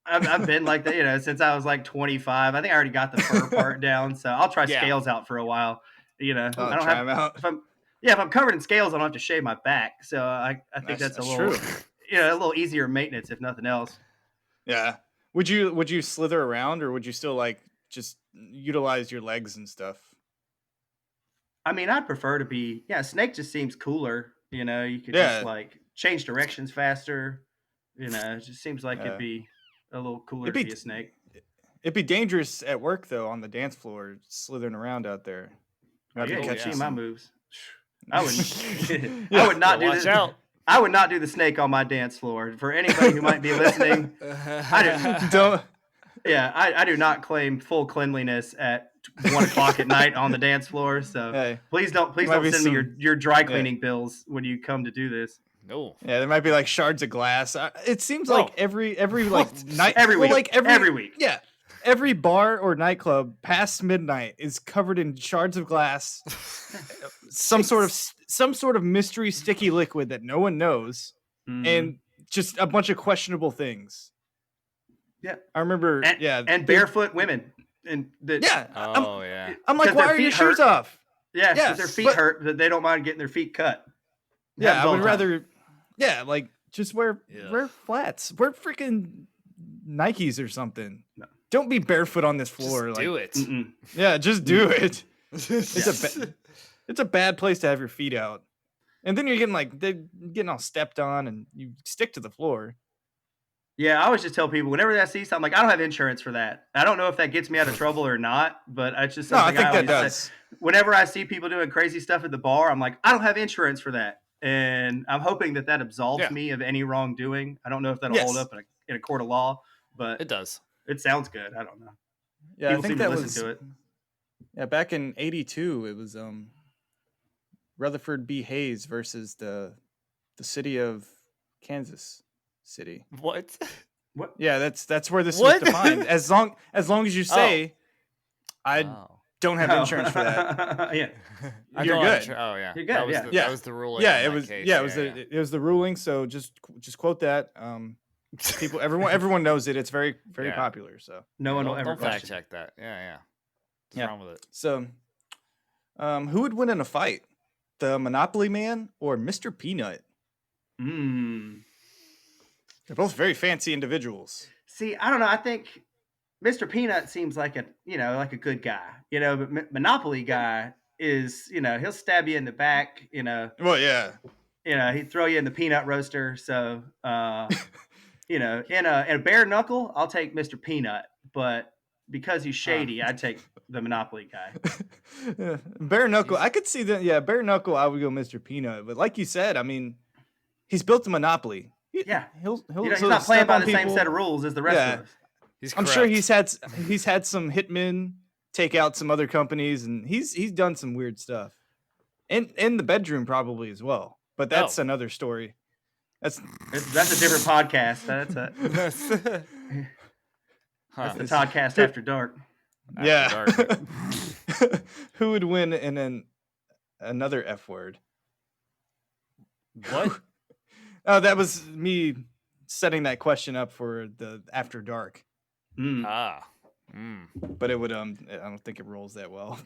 [SPEAKER 3] I've been like that, you know, since I was like 25. I think I already got the fur part down, so I'll try
[SPEAKER 1] Yeah.
[SPEAKER 3] scales out for a while. You know,
[SPEAKER 2] Oh,
[SPEAKER 3] I don't
[SPEAKER 2] try
[SPEAKER 3] have.
[SPEAKER 2] 'em out.
[SPEAKER 3] If I'm covered in scales, I don't have to shave my back. So I think that's a
[SPEAKER 2] That's
[SPEAKER 3] little,
[SPEAKER 2] true.
[SPEAKER 3] a little easier maintenance if nothing else.
[SPEAKER 2] Yeah. Would you slither around, or would you still like just utilize your legs and stuff?
[SPEAKER 3] I mean, I'd prefer to be. Yeah, snake just seems cooler. You know, you could
[SPEAKER 2] Yeah.
[SPEAKER 3] just like change directions faster. You know, it just seems like it'd
[SPEAKER 2] Yeah.
[SPEAKER 3] be a little cooler
[SPEAKER 2] It'd
[SPEAKER 3] to
[SPEAKER 2] be
[SPEAKER 3] be a snake.
[SPEAKER 2] It'd be dangerous at work though, on the dance floor, slithering around out there.
[SPEAKER 3] Oh,
[SPEAKER 2] Might be
[SPEAKER 3] yeah, you
[SPEAKER 2] catching
[SPEAKER 3] see my
[SPEAKER 2] some-
[SPEAKER 3] moves. I would.
[SPEAKER 2] Yeah.
[SPEAKER 3] I would not do
[SPEAKER 1] Watch
[SPEAKER 3] this.
[SPEAKER 1] out.
[SPEAKER 3] I would not do the snake on my dance floor. For anybody who might be listening,
[SPEAKER 2] Don't.
[SPEAKER 3] I do not claim full cleanliness at 1 o'clock at night on the dance floor. So
[SPEAKER 2] Hey,
[SPEAKER 3] please don't
[SPEAKER 2] might be
[SPEAKER 3] send me your dry
[SPEAKER 2] yeah.
[SPEAKER 3] cleaning bills when you come to do this.
[SPEAKER 1] No.
[SPEAKER 2] Yeah, there might be like shards of glass. It seems
[SPEAKER 1] Oh.
[SPEAKER 2] like every like night
[SPEAKER 3] Every week.
[SPEAKER 2] like
[SPEAKER 3] Every week.
[SPEAKER 2] Yeah, every bar or nightclub past midnight is covered in shards of glass, some sort of mystery sticky liquid that no one knows, and just a bunch of questionable things.
[SPEAKER 3] Yeah,
[SPEAKER 2] I remember.
[SPEAKER 3] and barefoot women, and
[SPEAKER 2] Yeah.
[SPEAKER 1] Oh yeah.
[SPEAKER 2] I'm like,
[SPEAKER 3] 'cause
[SPEAKER 2] why
[SPEAKER 3] their
[SPEAKER 2] are your
[SPEAKER 3] feet
[SPEAKER 2] shoes
[SPEAKER 3] hurt.
[SPEAKER 2] off?
[SPEAKER 3] Yeah,
[SPEAKER 2] Yeah,
[SPEAKER 3] because their feet
[SPEAKER 2] but-
[SPEAKER 3] hurt, but they don't mind getting their feet cut.
[SPEAKER 2] Yeah,
[SPEAKER 3] Happens
[SPEAKER 2] I
[SPEAKER 3] all
[SPEAKER 2] would
[SPEAKER 3] the time.
[SPEAKER 2] rather. Yeah, like just wear flats, wear freaking Nikes or something.
[SPEAKER 3] No.
[SPEAKER 2] Don't be barefoot on this floor.
[SPEAKER 1] Just
[SPEAKER 2] like,
[SPEAKER 1] do it.
[SPEAKER 3] Mm-mm.
[SPEAKER 2] Yeah, just do it.
[SPEAKER 1] Yes.
[SPEAKER 2] It's a bad place to have your feet out, and then you're getting all stepped on, and you stick to the floor.
[SPEAKER 3] Yeah, I always just tell people whenever I see something, like I don't have insurance for that. I don't know if that gets me out of trouble or not, but it's just
[SPEAKER 2] No, I
[SPEAKER 3] something
[SPEAKER 2] think that
[SPEAKER 3] always
[SPEAKER 2] does.
[SPEAKER 3] say. Whenever I see people doing crazy stuff at the bar, I'm like, I don't have insurance for that, and I'm hoping that absolves
[SPEAKER 1] Yeah.
[SPEAKER 3] me of any wrongdoing. I don't know if that'll hold
[SPEAKER 2] Yes.
[SPEAKER 3] up in a court of law, but
[SPEAKER 1] It does.
[SPEAKER 3] It sounds good. I don't know.
[SPEAKER 2] Yeah,
[SPEAKER 3] People
[SPEAKER 2] I think
[SPEAKER 3] seem
[SPEAKER 2] that
[SPEAKER 3] to listen
[SPEAKER 2] was
[SPEAKER 3] to it.
[SPEAKER 2] back in '82. It was Rutherford B. Hayes versus the city of Kansas City.
[SPEAKER 1] What?
[SPEAKER 3] What?
[SPEAKER 2] Yeah, that's where this was
[SPEAKER 1] What?
[SPEAKER 2] defined. As long as you say I
[SPEAKER 1] Oh.
[SPEAKER 2] don't have insurance for that,
[SPEAKER 3] Yeah.
[SPEAKER 1] I
[SPEAKER 2] you're
[SPEAKER 1] don't have
[SPEAKER 2] good.
[SPEAKER 1] oh yeah.
[SPEAKER 3] You're good,
[SPEAKER 1] That was
[SPEAKER 3] yeah.
[SPEAKER 1] the
[SPEAKER 2] Yeah.
[SPEAKER 1] that was the ruling
[SPEAKER 2] Yeah,
[SPEAKER 1] on
[SPEAKER 2] it
[SPEAKER 1] that
[SPEAKER 2] was.
[SPEAKER 1] case.
[SPEAKER 2] Yeah, it was the ruling. So just quote that. People, everyone knows it. It's very
[SPEAKER 1] Yeah.
[SPEAKER 2] popular. So
[SPEAKER 3] No one will
[SPEAKER 1] Don't,
[SPEAKER 3] ever
[SPEAKER 1] don't fact
[SPEAKER 3] question.
[SPEAKER 1] check that. Yeah. What's
[SPEAKER 2] Yeah.
[SPEAKER 1] wrong with it?
[SPEAKER 2] So, who would win in a fight, the Monopoly Man or Mr. Peanut?
[SPEAKER 3] Mm.
[SPEAKER 2] They're both very fancy individuals.
[SPEAKER 3] See, I don't know. I think Mr. Peanut seems like a good guy, but Monopoly guy is, he'll stab you in the back,
[SPEAKER 2] Well, yeah.
[SPEAKER 3] he'd throw you in the peanut roaster. So, in a bare knuckle, I'll take Mr. Peanut, but because he's shady, I'd take the Monopoly guy.
[SPEAKER 2] Bare knuckle. I could see that. Yeah, bare knuckle. I would go Mr. Peanut. But like you said, I mean, he's built a monopoly.
[SPEAKER 3] Yeah.
[SPEAKER 2] He'll
[SPEAKER 3] He's not playing
[SPEAKER 2] step
[SPEAKER 3] by
[SPEAKER 2] on
[SPEAKER 3] the same
[SPEAKER 2] people.
[SPEAKER 3] set of rules as the rest
[SPEAKER 2] Yeah.
[SPEAKER 3] of us.
[SPEAKER 1] He's
[SPEAKER 2] I'm sure
[SPEAKER 1] corrupt.
[SPEAKER 2] he's had some hitmen take out some other companies, and he's done some weird stuff, in the bedroom probably as well. But that's another story. That's
[SPEAKER 3] a different podcast. That's the Toddcast After Dark.
[SPEAKER 1] After dark.
[SPEAKER 2] Who would win in another F word?
[SPEAKER 1] What?
[SPEAKER 2] Oh, that was me setting that question up for the After Dark. But it would I don't think it rolls that well.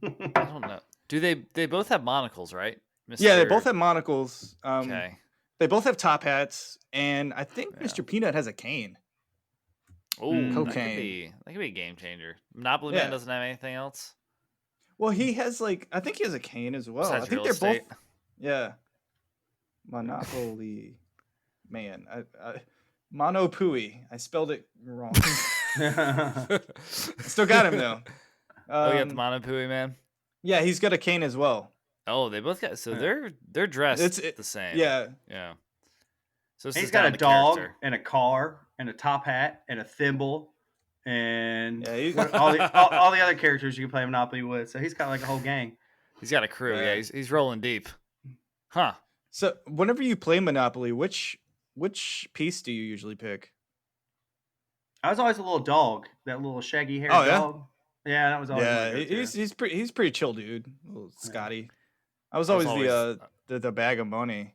[SPEAKER 1] I don't know. Do they both have monocles, right?
[SPEAKER 2] Yeah, they both have monocles.
[SPEAKER 1] Okay.
[SPEAKER 2] They both have top hats, and I think Mr. Peanut has a cane.
[SPEAKER 1] Oh,
[SPEAKER 2] cocaine.
[SPEAKER 1] That could be a game changer. Monopoly
[SPEAKER 2] Yeah.
[SPEAKER 1] Man doesn't have anything else.
[SPEAKER 2] Well, he has I think he has a cane as well.
[SPEAKER 1] Besides
[SPEAKER 2] I think
[SPEAKER 1] real
[SPEAKER 2] they're
[SPEAKER 1] estate.
[SPEAKER 2] both. Yeah. Monopoly Man. Monopooey. I spelled it wrong. Still got him though.
[SPEAKER 1] You got the Monopooey Man.
[SPEAKER 2] Yeah, he's got a cane as well.
[SPEAKER 1] Oh, they both got. So they're dressed the same.
[SPEAKER 2] Yeah.
[SPEAKER 1] Yeah. So this
[SPEAKER 3] He's
[SPEAKER 1] is
[SPEAKER 3] got
[SPEAKER 1] down
[SPEAKER 3] a
[SPEAKER 1] to
[SPEAKER 3] dog
[SPEAKER 1] character.
[SPEAKER 3] and a car and a top hat and a thimble and
[SPEAKER 2] Yeah,
[SPEAKER 3] all the other characters you can play Monopoly with. So he's got like a whole gang.
[SPEAKER 1] He's got a crew.
[SPEAKER 2] Yeah.
[SPEAKER 1] Yeah, he's rolling deep. Huh.
[SPEAKER 2] So whenever you play Monopoly, which piece do you usually pick?
[SPEAKER 3] I was always a little dog, that little shaggy haired
[SPEAKER 2] Oh, yeah?
[SPEAKER 3] dog. Yeah, that was always my
[SPEAKER 2] Yeah,
[SPEAKER 3] go-to.
[SPEAKER 2] he's pretty chill dude. Little Scotty. I was
[SPEAKER 1] I was
[SPEAKER 2] always the bag of money.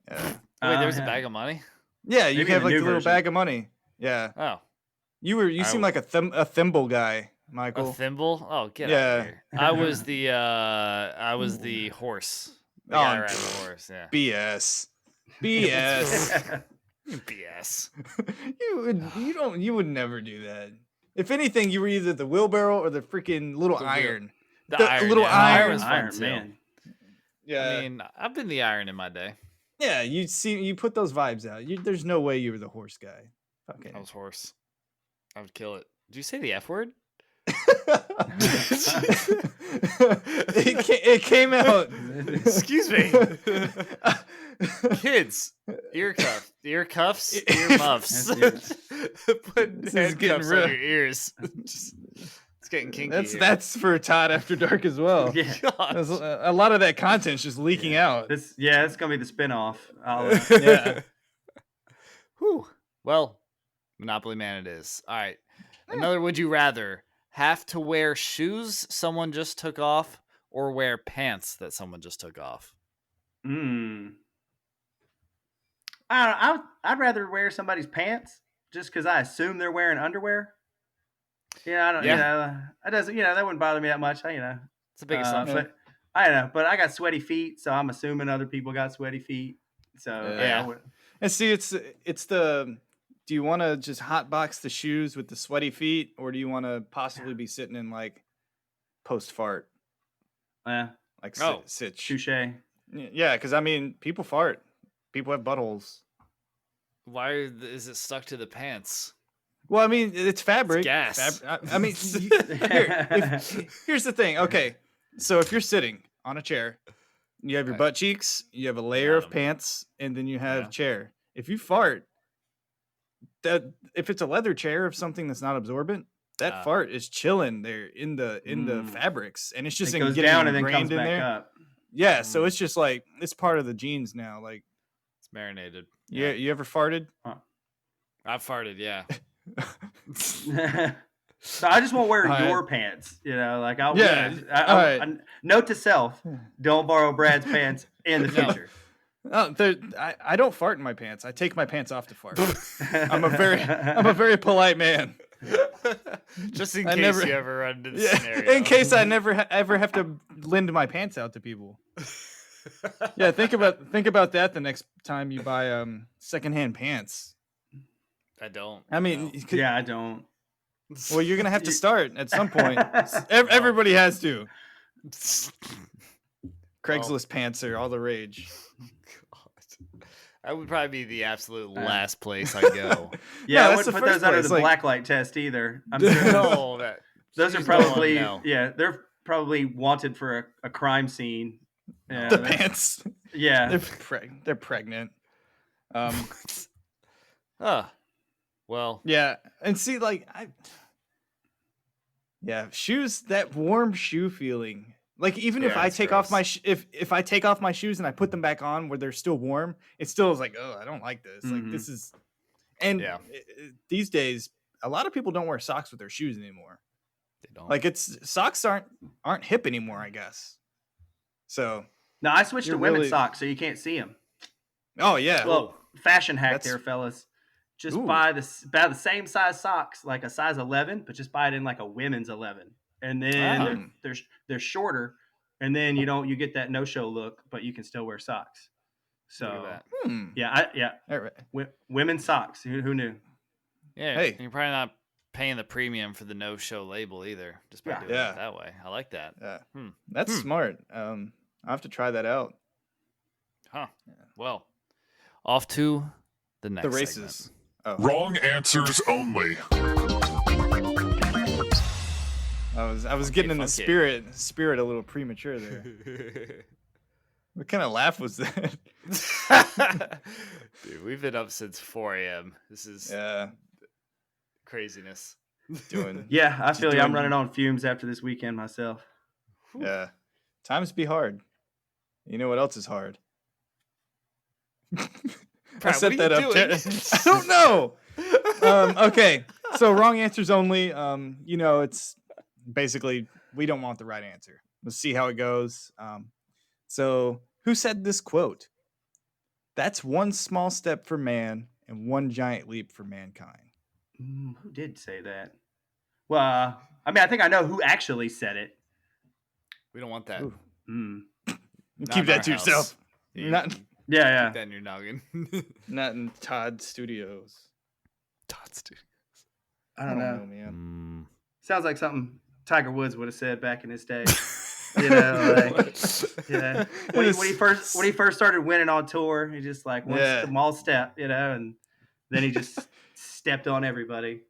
[SPEAKER 2] Yeah.
[SPEAKER 1] Wait, there was a
[SPEAKER 3] yeah.
[SPEAKER 1] bag of money.
[SPEAKER 2] Yeah, you
[SPEAKER 3] Maybe
[SPEAKER 2] have
[SPEAKER 3] the
[SPEAKER 2] like
[SPEAKER 3] new
[SPEAKER 2] the little
[SPEAKER 3] version.
[SPEAKER 2] bag of money. Yeah.
[SPEAKER 1] Oh,
[SPEAKER 2] You seem like a thimble guy, Michael.
[SPEAKER 1] a thimble. Oh, get out
[SPEAKER 2] Yeah.
[SPEAKER 1] of here. I was the horse. The guy riding the horse. Yeah.
[SPEAKER 2] BS. BS.
[SPEAKER 1] BS.
[SPEAKER 2] You would never do that. If anything, you were either the wheelbarrow or the freaking little
[SPEAKER 1] The wheel-
[SPEAKER 2] iron.
[SPEAKER 1] The
[SPEAKER 2] The
[SPEAKER 1] iron.
[SPEAKER 2] little
[SPEAKER 1] yeah.
[SPEAKER 2] iron.
[SPEAKER 1] was fun
[SPEAKER 3] Iron
[SPEAKER 1] too.
[SPEAKER 3] Man.
[SPEAKER 2] Yeah.
[SPEAKER 1] I mean, I've been the iron in my day.
[SPEAKER 2] Yeah, you put those vibes out. There's no way you were the horse guy. Okay.
[SPEAKER 1] I was horse. I would kill it. Did you say the F word?
[SPEAKER 2] it came out.
[SPEAKER 1] Excuse me. Kids, ear cuffs, ear muffs. Put
[SPEAKER 2] This is getting
[SPEAKER 1] handcuffs
[SPEAKER 2] real.
[SPEAKER 1] on your ears. It's getting kinky. here.
[SPEAKER 2] That's for Todd After Dark as well.
[SPEAKER 3] Yeah.
[SPEAKER 1] God.
[SPEAKER 2] There's a lot of that content's just leaking out.
[SPEAKER 3] That's gonna be the spinoff.
[SPEAKER 2] Yeah.
[SPEAKER 1] Whew. Well, Monopoly Man it is. All right. Another would you rather have to wear shoes someone just took off or wear pants that someone just took off?
[SPEAKER 3] I don't know. I'd rather wear somebody's pants just because I assume they're wearing underwear. Yeah, I don't. That doesn't. That wouldn't bother me that much.
[SPEAKER 1] It's a big assumption.
[SPEAKER 3] But I don't know. But I got sweaty feet, so I'm assuming other people got sweaty feet. So
[SPEAKER 1] Yeah.
[SPEAKER 2] And see, it's the. Do you want to just hotbox the shoes with the sweaty feet, or do you want to possibly be sitting in like post fart, like sit?
[SPEAKER 3] touche.
[SPEAKER 2] Yeah, because I mean, people fart. People have buttholes.
[SPEAKER 1] Why is it stuck to the pants?
[SPEAKER 2] Well, I mean, it's fabric.
[SPEAKER 1] It's gas.
[SPEAKER 2] I mean, here's the thing. Okay, so if you're sitting on a chair, you have your butt cheeks, you have a layer of
[SPEAKER 1] Got 'em.
[SPEAKER 2] pants, and then you have
[SPEAKER 1] Yeah.
[SPEAKER 2] chair. If you fart, that if it's a leather chair of something that's not absorbent, that fart is chilling there in the fabrics, and it's just
[SPEAKER 3] It goes
[SPEAKER 2] getting
[SPEAKER 3] down and then
[SPEAKER 2] ingrained
[SPEAKER 3] comes
[SPEAKER 2] in
[SPEAKER 3] back
[SPEAKER 2] there.
[SPEAKER 3] up.
[SPEAKER 2] Yeah, so it's just like it's part of the genes now. Like
[SPEAKER 1] It's marinated.
[SPEAKER 2] yeah, you ever farted?
[SPEAKER 3] Huh.
[SPEAKER 1] I've farted, yeah.
[SPEAKER 3] So I just won't wear
[SPEAKER 2] All
[SPEAKER 3] your
[SPEAKER 2] right.
[SPEAKER 3] pants, like I'll
[SPEAKER 2] Yeah, all right.
[SPEAKER 3] note to self, don't borrow Brad's pants in the
[SPEAKER 1] No.
[SPEAKER 3] future.
[SPEAKER 2] Oh, I don't fart in my pants. I take my pants off to fart. I'm a very polite man.
[SPEAKER 1] Just in
[SPEAKER 2] I
[SPEAKER 1] case
[SPEAKER 2] never-
[SPEAKER 1] you ever run into this scenario.
[SPEAKER 2] In case I never ever have to lend my pants out to people. Yeah, think about that the next time you buy secondhand pants.
[SPEAKER 1] I don't.
[SPEAKER 2] I mean,
[SPEAKER 1] no.
[SPEAKER 3] Yeah, I don't.
[SPEAKER 2] well, you're gonna have to start at some point. Everybody has to. Craigslist pants are all the rage.
[SPEAKER 1] God. That would probably be the absolute last place I go.
[SPEAKER 3] Yeah,
[SPEAKER 2] No,
[SPEAKER 3] I
[SPEAKER 2] that's
[SPEAKER 3] wouldn't
[SPEAKER 2] the
[SPEAKER 3] put those
[SPEAKER 2] first
[SPEAKER 3] under
[SPEAKER 2] place,
[SPEAKER 3] the
[SPEAKER 2] like-
[SPEAKER 3] blacklight test either. I'm sure
[SPEAKER 1] No, that
[SPEAKER 3] those are
[SPEAKER 1] she's the one,
[SPEAKER 3] probably
[SPEAKER 1] no.
[SPEAKER 3] they're probably wanted for a crime scene. Yeah,
[SPEAKER 2] The pants.
[SPEAKER 3] yeah.
[SPEAKER 2] They're pregnant.
[SPEAKER 1] Well,
[SPEAKER 2] Yeah, and see, like shoes. That warm shoe feeling. Like even if
[SPEAKER 1] Yeah,
[SPEAKER 2] I
[SPEAKER 1] it's
[SPEAKER 2] take off my
[SPEAKER 1] gross.
[SPEAKER 2] if I take off my shoes and I put them back on where they're still warm, it still is like, oh, I don't like this. Like this is, and
[SPEAKER 1] Yeah.
[SPEAKER 2] These days a lot of people don't wear socks with their shoes anymore.
[SPEAKER 1] they don't.
[SPEAKER 2] Like socks aren't hip anymore, I guess. So
[SPEAKER 3] No, I switched to
[SPEAKER 2] You're
[SPEAKER 3] women's
[SPEAKER 2] really-
[SPEAKER 3] socks so you can't see them.
[SPEAKER 2] oh yeah,
[SPEAKER 3] Well, fashion hack
[SPEAKER 2] That's-
[SPEAKER 3] there, fellas. Just
[SPEAKER 2] Ooh.
[SPEAKER 3] buy about the same size socks, like a size 11, but just buy it in like a women's 11, and then they're shorter, and then you get that no show look, but you can still wear socks.
[SPEAKER 1] Look at
[SPEAKER 3] So
[SPEAKER 1] that.
[SPEAKER 3] yeah,
[SPEAKER 2] All right.
[SPEAKER 3] women's socks. Who knew?
[SPEAKER 1] Yeah,
[SPEAKER 2] Hey.
[SPEAKER 1] you're probably not paying the premium for the no-show label either, just by doing
[SPEAKER 2] Yeah.
[SPEAKER 1] it that way. I like that.
[SPEAKER 2] Yeah,
[SPEAKER 1] Hmm.
[SPEAKER 2] that's smart. I'll have to try that out.
[SPEAKER 1] Huh. Well, off to the next
[SPEAKER 2] The races.
[SPEAKER 1] segment.
[SPEAKER 2] Oh,
[SPEAKER 4] Wrong answers only.
[SPEAKER 2] I was getting in the
[SPEAKER 1] funky.
[SPEAKER 2] spirit a little premature there. What kind of laugh was that?
[SPEAKER 1] Dude, we've been up since 4 a.m. This is
[SPEAKER 2] Yeah,
[SPEAKER 1] craziness.
[SPEAKER 2] doing.
[SPEAKER 3] Yeah, I
[SPEAKER 2] Just
[SPEAKER 3] feel you. I'm
[SPEAKER 2] doing-
[SPEAKER 3] running on fumes after this weekend myself.
[SPEAKER 2] Yeah, times be hard. You know what else is hard? I
[SPEAKER 1] Brad,
[SPEAKER 2] set
[SPEAKER 1] what
[SPEAKER 2] that
[SPEAKER 1] are
[SPEAKER 2] up.
[SPEAKER 1] you doing?
[SPEAKER 2] I don't know. Okay, so wrong answers only. It's basically we don't want the right answer. Let's see how it goes. So who said this quote? That's one small step for man and one giant leap for mankind.
[SPEAKER 3] Who did say that? Well, I mean, I think I know who actually said it.
[SPEAKER 1] We don't want that.
[SPEAKER 2] Ooh.
[SPEAKER 3] Mm.
[SPEAKER 1] Not
[SPEAKER 2] Keep
[SPEAKER 1] in
[SPEAKER 2] that
[SPEAKER 1] our
[SPEAKER 2] to
[SPEAKER 1] house.
[SPEAKER 2] yourself.
[SPEAKER 1] You
[SPEAKER 2] Not,
[SPEAKER 1] keep
[SPEAKER 3] Yeah,
[SPEAKER 1] that in your noggin.
[SPEAKER 2] not in Todd Studios.
[SPEAKER 1] Todd's dude.
[SPEAKER 3] I don't know.
[SPEAKER 2] man.
[SPEAKER 3] Sounds like something Tiger Woods would have said back in his day. Like, yeah. When he first started winning on tour, he just like one small step, and then he just stepped on everybody.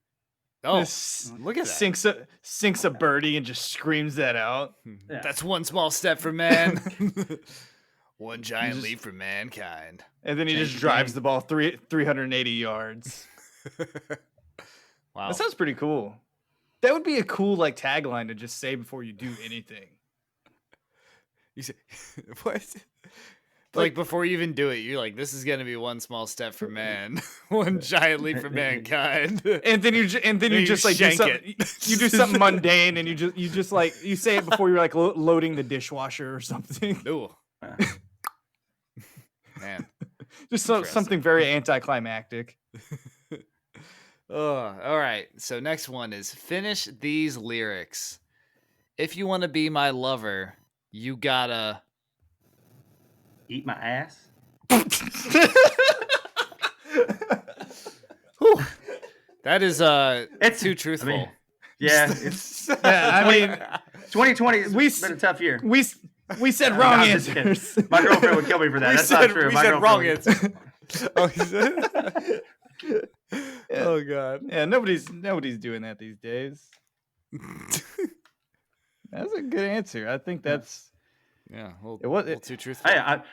[SPEAKER 1] Oh,
[SPEAKER 2] This
[SPEAKER 1] look at that.
[SPEAKER 2] sinks a birdie and just screams that out.
[SPEAKER 3] Yeah.
[SPEAKER 1] That's one small step for man. One giant
[SPEAKER 2] just-
[SPEAKER 1] leap for mankind.
[SPEAKER 2] And then he
[SPEAKER 3] Change
[SPEAKER 2] just
[SPEAKER 3] the
[SPEAKER 2] drives
[SPEAKER 3] game.
[SPEAKER 2] the ball 380 yards.
[SPEAKER 1] Wow.
[SPEAKER 2] That sounds pretty cool. That would be a cool tagline to just say before you do anything.
[SPEAKER 1] You say what? Like before you even do it, you're like, "This is gonna be one small step for man, one giant leap for mankind."
[SPEAKER 2] And then you just like do
[SPEAKER 1] shank
[SPEAKER 2] something,
[SPEAKER 1] it.
[SPEAKER 2] you do something mundane, and you just like you say it before you're like loading the dishwasher or something.
[SPEAKER 1] Ooh. Man.
[SPEAKER 2] Just
[SPEAKER 1] Interesting.
[SPEAKER 2] something very anticlimactic.
[SPEAKER 1] Oh, all right. So next one is finish these lyrics. If you want to be my lover, you gotta.
[SPEAKER 3] Eat my ass.
[SPEAKER 1] That is
[SPEAKER 3] It's
[SPEAKER 1] too truthful.
[SPEAKER 3] I mean, yeah, it's
[SPEAKER 2] Yeah, I mean,
[SPEAKER 3] 2020 has
[SPEAKER 2] We
[SPEAKER 3] been a tough year.
[SPEAKER 2] we said
[SPEAKER 3] No,
[SPEAKER 2] wrong
[SPEAKER 3] I'm just kidding.
[SPEAKER 2] answers.
[SPEAKER 3] My girlfriend would kill me for that.
[SPEAKER 1] We
[SPEAKER 3] That's
[SPEAKER 1] said-
[SPEAKER 3] not true.
[SPEAKER 1] we
[SPEAKER 3] My
[SPEAKER 1] said wrong
[SPEAKER 3] girlfriend
[SPEAKER 1] answer. Oh, he said- Oh god.
[SPEAKER 2] Yeah, nobody's doing that these days. That's a good answer. I think that's
[SPEAKER 1] Yeah,
[SPEAKER 2] It was-
[SPEAKER 1] little too truthful.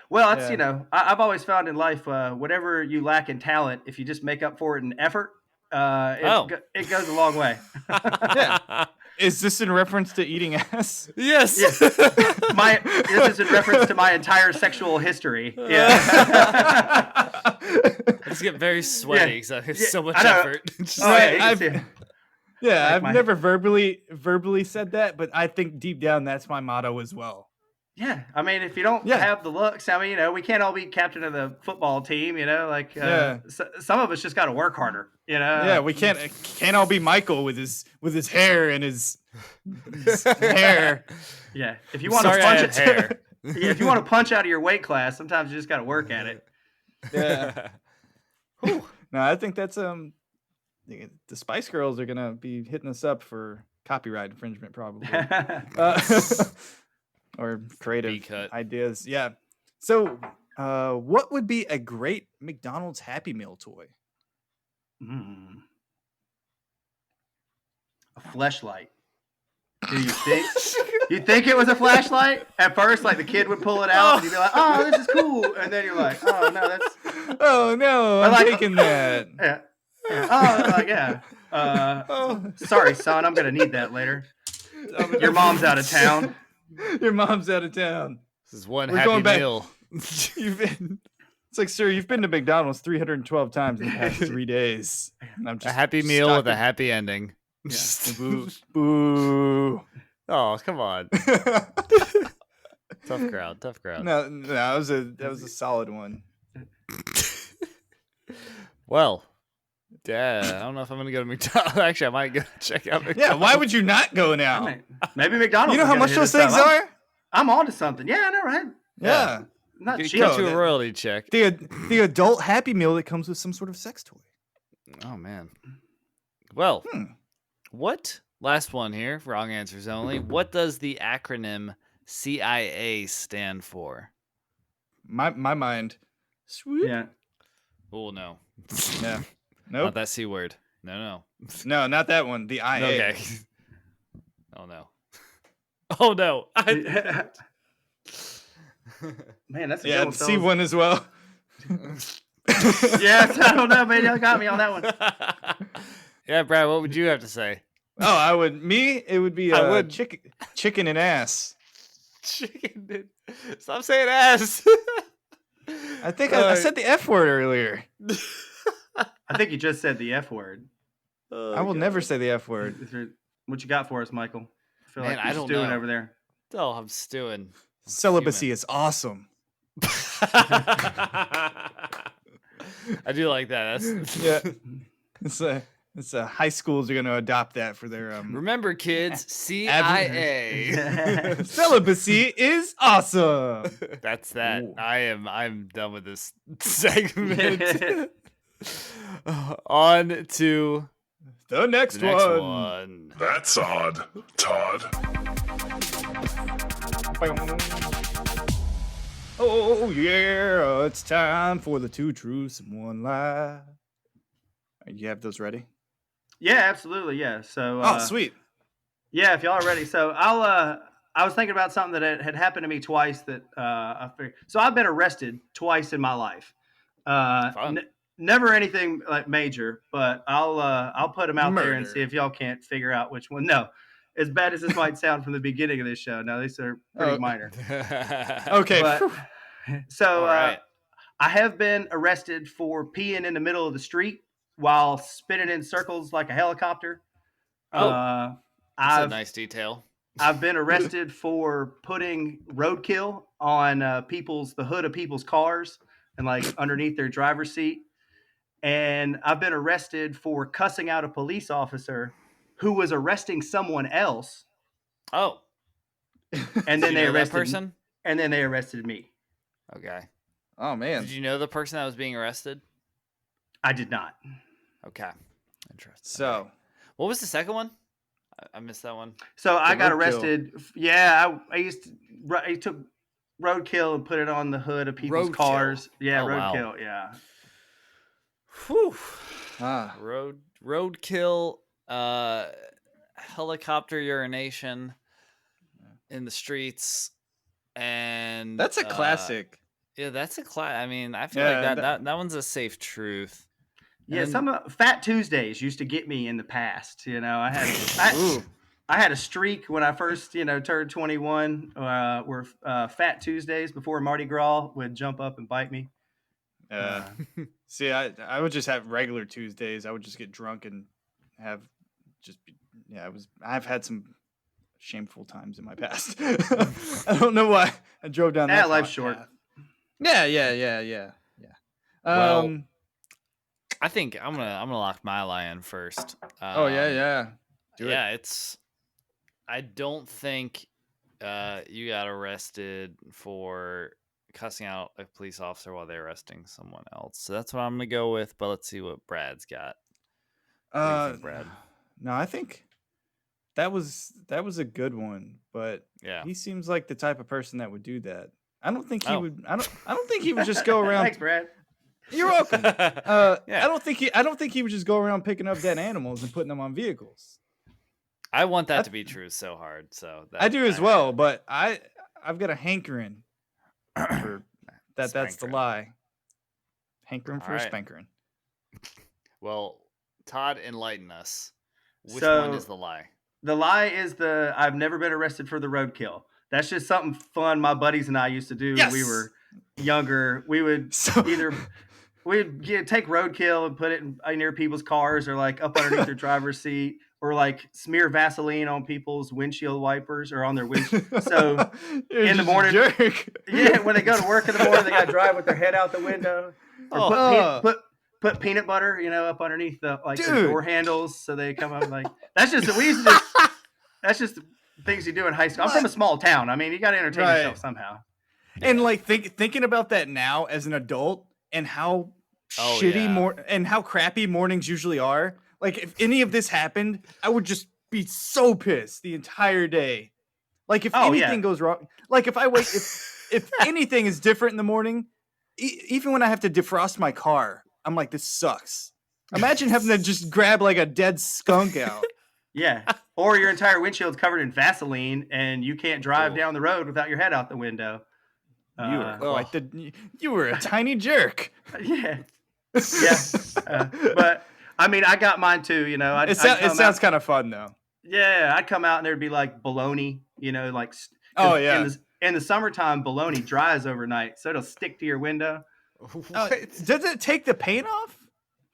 [SPEAKER 3] Well, that's
[SPEAKER 2] Yeah.
[SPEAKER 3] I've always found in life, whatever you lack in talent, if you just make up for it in effort, it goes a long way.
[SPEAKER 2] Yeah. Is this in reference to eating ass?
[SPEAKER 1] Yes.
[SPEAKER 3] This is in reference to my entire sexual history. Yeah.
[SPEAKER 1] I just get very sweaty because I have so much effort. Just
[SPEAKER 3] yeah, you can see it.
[SPEAKER 2] Yeah,
[SPEAKER 3] Like
[SPEAKER 2] I've never verbally said that, but I think deep down that's my motto as well.
[SPEAKER 3] Yeah, I mean, if you don't have the looks, I mean, we can't all be captain of the football team, like some of us just got to work harder,
[SPEAKER 2] Yeah, we can't all be Michael with his hair and his hair.
[SPEAKER 3] Yeah, if you want to punch if you want to punch out of your weight class, sometimes you just got to work at it.
[SPEAKER 2] Yeah. No, I think that's the Spice Girls are gonna be hitting us up for copyright infringement, probably, or creative ideas. Yeah. So, what would be a great McDonald's Happy Meal toy?
[SPEAKER 3] A fleshlight. Do you think? You think it was a flashlight at first? Like the kid would pull it out, and you'd be like, "Oh, this is cool," and then you're like, "Oh no, that's."
[SPEAKER 2] Oh no, I'm taking that.
[SPEAKER 3] Yeah. Oh, yeah. Sorry, son. I'm gonna need that later. Your mom's out of town.
[SPEAKER 2] Your mom's out of town.
[SPEAKER 1] This is one happy meal.
[SPEAKER 2] It's like, sir, you've been to McDonald's 312 times in the past 3 days. And I'm just
[SPEAKER 1] a happy meal with a happy ending.
[SPEAKER 2] Yeah. Boo. Boo.
[SPEAKER 1] Oh, come on. Tough crowd.
[SPEAKER 2] No, that was a solid one.
[SPEAKER 1] Well, yeah, I don't know if I'm gonna go to McDonald's. Actually, I might go check out McDonald's.
[SPEAKER 2] Yeah, why would you not go now?
[SPEAKER 3] Maybe McDonald's.
[SPEAKER 2] You know how much those things are?
[SPEAKER 3] I'm on to something. Yeah, I know, right?
[SPEAKER 2] Yeah.
[SPEAKER 3] Not cheap.
[SPEAKER 1] Get you a royalty check.
[SPEAKER 2] The adult Happy Meal that comes with some sort of sex toy.
[SPEAKER 1] Oh man. Well, what? Last one here. Wrong answers only. What does the acronym CIA stand for?
[SPEAKER 2] My mind. Sweet.
[SPEAKER 3] Yeah.
[SPEAKER 1] Oh no.
[SPEAKER 2] Yeah. Nope.
[SPEAKER 1] Not that C word. No.
[SPEAKER 2] No, not that one. The IA.
[SPEAKER 1] Okay. Oh no. Oh no.
[SPEAKER 3] Man, that's a good one.
[SPEAKER 2] C one as well.
[SPEAKER 3] Yes, I don't know. Maybe y'all got me on that one.
[SPEAKER 1] Yeah, Brad, what would you have to say?
[SPEAKER 2] Oh, it would be chicken and ass.
[SPEAKER 1] Chicken. Stop saying ass.
[SPEAKER 2] I think I said the F word earlier.
[SPEAKER 3] I think you just said the F word.
[SPEAKER 2] I will never say the F word.
[SPEAKER 3] What you got for us, Michael? I feel like
[SPEAKER 1] I
[SPEAKER 3] you're stewing
[SPEAKER 1] know.
[SPEAKER 3] over there.
[SPEAKER 1] Oh, I'm stewing.
[SPEAKER 2] Celibacy is awesome.
[SPEAKER 1] I do like that. That's
[SPEAKER 2] It's high schools are going to adopt that for their
[SPEAKER 1] remember, kids, CIA.
[SPEAKER 2] Celibacy is awesome.
[SPEAKER 1] That's that. Ooh. I'm done with this segment. On to
[SPEAKER 2] the next one.
[SPEAKER 4] That's odd, Todd.
[SPEAKER 2] Oh yeah, it's time for the 2 truths and 1 lie. You have those ready?
[SPEAKER 3] Yeah, absolutely. Yeah. So.
[SPEAKER 2] Sweet.
[SPEAKER 3] Yeah, if y'all are ready. So I was thinking about something that had happened to me twice. So I've been arrested twice in my life. Never anything like major, but I'll put them out there and see if y'all can't figure out which one. No, as bad as this might sound from the beginning of this show, no, these are pretty minor.
[SPEAKER 2] Okay.
[SPEAKER 3] But, so right. I have been arrested for peeing in the middle of the street while spinning in circles like a helicopter.
[SPEAKER 1] That's a nice detail.
[SPEAKER 3] I've been arrested for putting roadkill on the hood of people's cars and like underneath their driver's seat. And I've been arrested for cussing out a police officer who was arresting someone else.
[SPEAKER 1] Oh.
[SPEAKER 3] And then they arrested
[SPEAKER 1] that person?
[SPEAKER 3] And then they arrested me.
[SPEAKER 1] Okay.
[SPEAKER 2] Oh man.
[SPEAKER 1] Did you know the person that was being arrested?
[SPEAKER 3] I did not.
[SPEAKER 1] Okay. Interesting.
[SPEAKER 2] So,
[SPEAKER 1] what was the second one? I missed that one.
[SPEAKER 3] So I got arrested. Yeah, I took roadkill and put it on the hood of people's cars. Yeah, roadkill. Wow. Yeah.
[SPEAKER 1] Whew. Roadkill, helicopter urination in the streets, and
[SPEAKER 2] that's a classic.
[SPEAKER 1] Yeah, that's a classic. I mean, I feel like that one's a safe truth.
[SPEAKER 3] Yeah,
[SPEAKER 1] And then,
[SPEAKER 3] Fat Tuesdays used to get me in the past. I had a streak when I first turned 21. Where Fat Tuesdays before Mardi Gras would jump up and bite me.
[SPEAKER 2] Uh, see, I would just have regular Tuesdays. I would just get drunk and have I've had some shameful times in my past. I don't know why I drove down that
[SPEAKER 3] Life's short.
[SPEAKER 2] path. Yeah.
[SPEAKER 1] well, I think I'm gonna lock my lie in first.
[SPEAKER 2] Do it.
[SPEAKER 1] Yeah, I don't think you got arrested for cussing out a police officer while they're arresting someone else. So that's what I'm gonna go with. But let's see what Brad's got. What do you think, Brad?
[SPEAKER 2] No, I think that was a good one, but
[SPEAKER 1] Yeah.
[SPEAKER 2] he seems like the type of person that would do that. I don't think he would. I don't think he would just go around.
[SPEAKER 3] Thanks, Brad.
[SPEAKER 2] You're welcome.
[SPEAKER 1] Yeah.
[SPEAKER 2] I don't think he would just go around picking up dead animals and putting them on vehicles.
[SPEAKER 1] I want that to be true so hard. So
[SPEAKER 2] I do as well, but I've got a hankering for that. That's the lie. Hankering for a spankering.
[SPEAKER 1] Well, Todd, enlighten us. Which
[SPEAKER 3] So-
[SPEAKER 1] one is the lie?
[SPEAKER 3] The lie is I've never been arrested for the roadkill. That's just something fun my buddies and I used to do when we were younger. We would we'd take roadkill and put it near people's cars or like up underneath their driver's seat, or like smear Vaseline on people's windshield wipers or on their windshield. So in the morning, when they go to work in the morning, they got to drive with their head out the window. Or put peanut butter, up underneath the door handles, so they come up like that's just that's just things you do in high school. I'm from a small town. I mean, you got to entertain yourself somehow.
[SPEAKER 2] And like thinking about that now as an adult and how and how crappy mornings usually are. Like if any of this happened, I would just be so pissed the entire day. Like if anything goes wrong, like if I wake, if anything is different in the morning, even when I have to defrost my car, I'm like, this sucks. Imagine having to just grab like a dead skunk out.
[SPEAKER 3] Yeah. Or your entire windshield's covered in Vaseline and you can't drive down the road without your head out the window.
[SPEAKER 2] You were a tiny jerk.
[SPEAKER 3] Yeah. Yeah. But I mean, I got mine too,
[SPEAKER 2] It sounds kind of fun though.
[SPEAKER 3] Yeah. I'd come out and there'd be like bologna, like, in the summertime, bologna dries overnight. So it'll stick to your window.
[SPEAKER 2] Does it take the paint off?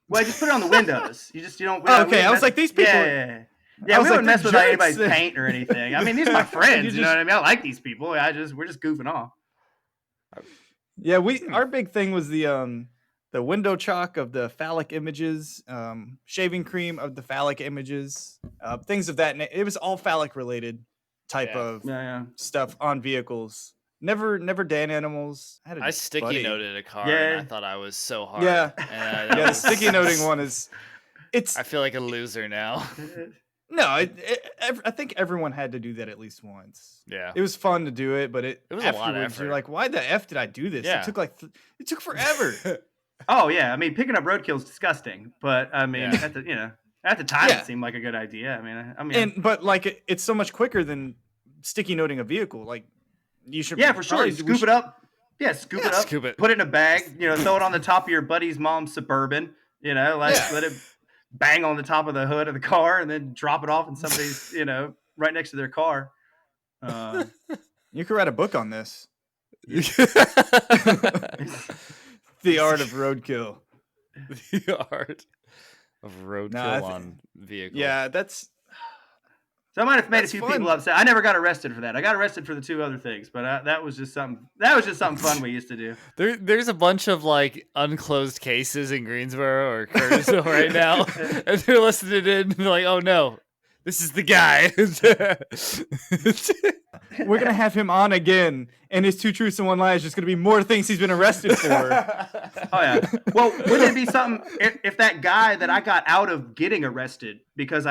[SPEAKER 3] Well, just put it on the windows. You don't.
[SPEAKER 2] Okay, I was like, these people.
[SPEAKER 3] Yeah, we don't mess with anybody's paint or anything. I mean, these are my friends. You know what I mean? I like these people. We're just goofing off.
[SPEAKER 2] Yeah, our big thing was the window chalk of the phallic images, shaving cream of the phallic images, things of that. It was all phallic related type of stuff on vehicles. Never dead animals.
[SPEAKER 1] I sticky noted a car and I thought I was so hard.
[SPEAKER 2] Yeah.
[SPEAKER 1] And
[SPEAKER 2] the sticky noting one is.
[SPEAKER 1] I feel like a loser now.
[SPEAKER 2] No, I think everyone had to do that at least once.
[SPEAKER 1] Yeah,
[SPEAKER 2] it was fun to do it, but it was
[SPEAKER 1] a lot of effort.
[SPEAKER 2] You're like, why the f did I do this?
[SPEAKER 1] Yeah.
[SPEAKER 2] It took forever.
[SPEAKER 3] Oh yeah, I mean, picking up roadkill is disgusting, but I mean, at the time it seemed like a good idea. I mean,
[SPEAKER 2] but like it's so much quicker than sticky noting a vehicle. Like you should,
[SPEAKER 3] for sure. Scoop it up. Yeah, scoop it up.
[SPEAKER 1] Scoop it.
[SPEAKER 3] Put it in a bag. Throw it on the top of your buddy's mom's Suburban. Let it bang on the top of the hood of the car and then drop it off in somebody's, right next to their car.
[SPEAKER 2] You could write a book on this. The art of roadkill.
[SPEAKER 1] The art of roadkill on vehicles.
[SPEAKER 2] Yeah, that's.
[SPEAKER 3] So I might have made a few people upset. I never got arrested for that. I got arrested for the two other things, but that was just something. That was just something fun we used to do.
[SPEAKER 1] There's a bunch of like unclosed cases in Greensboro or Curtisville right now, and they're listening in. And they're like, "Oh no, this is the guy."
[SPEAKER 2] We're gonna have him on again, and his 2 truths and 1 lie is just gonna be more things he's been arrested for.
[SPEAKER 3] Oh yeah. Well, wouldn't it be something if that guy that I got out of getting arrested because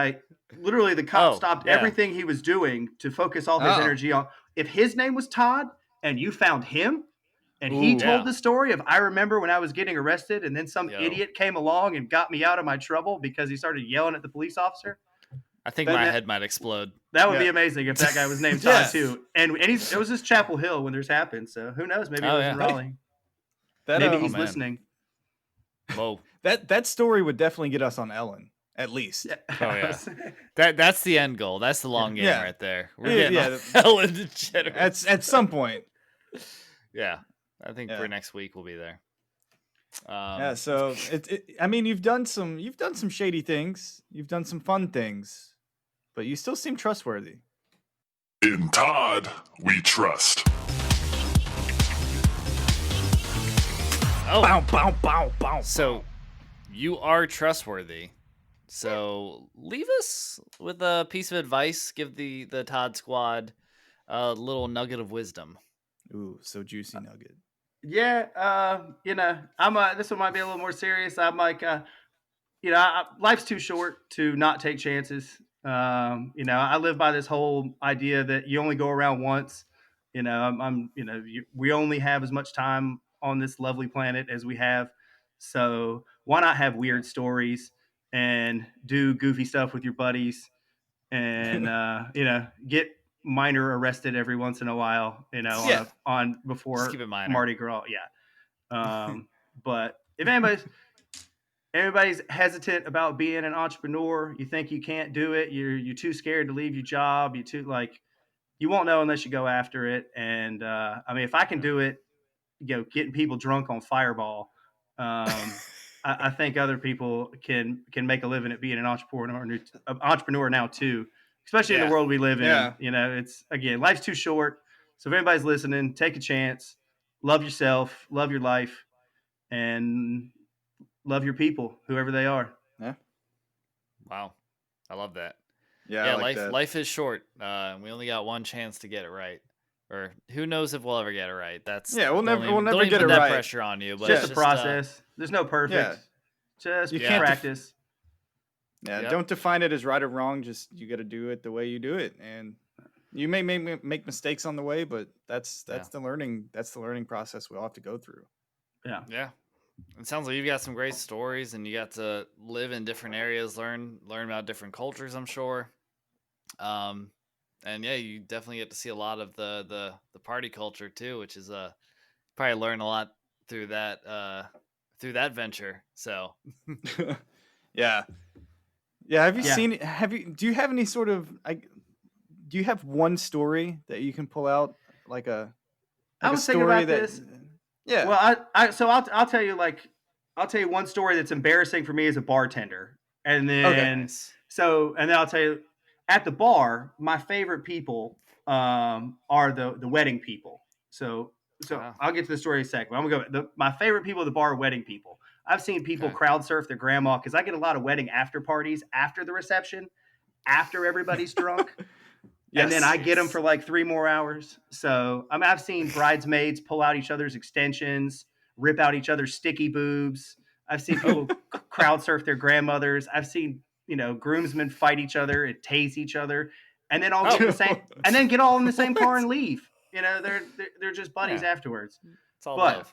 [SPEAKER 3] literally the cop stopped everything he was doing to focus all his energy on. If his name was Todd and you found him and he told the story of, I remember when I was getting arrested and then some idiot came along and got me out of my trouble because he started yelling at the police officer.
[SPEAKER 1] I think my head might explode.
[SPEAKER 3] That would be amazing if that guy was named Todd too. And it was just Chapel Hill when this happened. So who knows? Maybe it was in Raleigh. Maybe he's listening.
[SPEAKER 1] Whoa.
[SPEAKER 2] That story would definitely get us on Ellen, at least.
[SPEAKER 1] Oh yeah, that's the end goal. That's the long game
[SPEAKER 2] Yeah.
[SPEAKER 1] right there. We're getting
[SPEAKER 2] Yeah.
[SPEAKER 1] Ellen DeGeneres.
[SPEAKER 2] At some point.
[SPEAKER 1] Yeah, I think
[SPEAKER 2] Yeah.
[SPEAKER 1] for next week we'll be there.
[SPEAKER 2] Yeah, so I mean, you've done some shady things, you've done some fun things, but you still seem trustworthy.
[SPEAKER 4] In Todd, we trust.
[SPEAKER 1] Oh,
[SPEAKER 2] Bow, bow, bow, bow.
[SPEAKER 1] so you are trustworthy. So leave us with a piece of advice. Give the Todd Squad a little nugget of wisdom.
[SPEAKER 2] Ooh, so juicy nugget.
[SPEAKER 3] Yeah, this one might be a little more serious. I'm like, life's too short to not take chances. I live by this whole idea that you only go around once. We only have as much time on this lovely planet as we have. So why not have weird stories and do goofy stuff with your buddies and, get minor arrested every once in a while,
[SPEAKER 2] Yeah.
[SPEAKER 3] on before
[SPEAKER 1] Just keep it minor.
[SPEAKER 3] Mardi Gras. Yeah. But if everybody's hesitant about being an entrepreneur, you think you can't do it, you're too scared to leave your job, you won't know unless you go after it. And if I can do it, getting people drunk on Fireball, I think other people can make a living at being an entrepreneur now too, especially in the world we live in.
[SPEAKER 2] Yeah.
[SPEAKER 3] It's, again, life's too short. So if anybody's listening, take a chance, love yourself, love your life, and love your people, whoever they are.
[SPEAKER 2] Yeah.
[SPEAKER 1] Wow, I love that.
[SPEAKER 2] Yeah,
[SPEAKER 1] Yeah,
[SPEAKER 2] I like that.
[SPEAKER 1] life is short. We only got one chance to get it right, or who knows if we'll ever get it right.
[SPEAKER 2] We'll never
[SPEAKER 1] don't
[SPEAKER 2] get
[SPEAKER 1] put
[SPEAKER 2] it
[SPEAKER 1] that
[SPEAKER 2] right.
[SPEAKER 1] pressure on you, but
[SPEAKER 3] Just
[SPEAKER 1] it's
[SPEAKER 3] a process. There's no perfect. Just
[SPEAKER 2] You can't
[SPEAKER 3] practice.
[SPEAKER 2] Yeah, don't define it as right or wrong. Just you got to do it the way you do it, and you may make mistakes on the way, but that's the learning process we all have to go through.
[SPEAKER 1] Yeah. It sounds like you've got some great stories, and you got to live in different areas, learn about different cultures, I'm sure. And yeah, you definitely get to see a lot of the party culture too, which is probably learn a lot through that venture. So
[SPEAKER 2] Yeah. Have you seen? Do you have any sort of? Do you have one story that you can pull out, like a?
[SPEAKER 3] I was thinking about this.
[SPEAKER 2] Yeah.
[SPEAKER 3] Well, I'll tell you one story that's embarrassing for me as a bartender, and then and then I'll tell you, at the bar, my favorite people are the wedding people. So I'll get to the story in a second. I'm gonna go. My favorite people at the bar are wedding people. I've seen people crowd surf their grandma, because I get a lot of wedding after parties after the reception, after everybody's drunk. And then I get them for like 3 more hours. So I've seen bridesmaids pull out each other's extensions, rip out each other's sticky boobs. I've seen people crowd surf their grandmothers. I've seen, groomsmen fight each other and tase each other, and then all get all in the same car and leave. They're just buddies afterwards.
[SPEAKER 1] It's all love.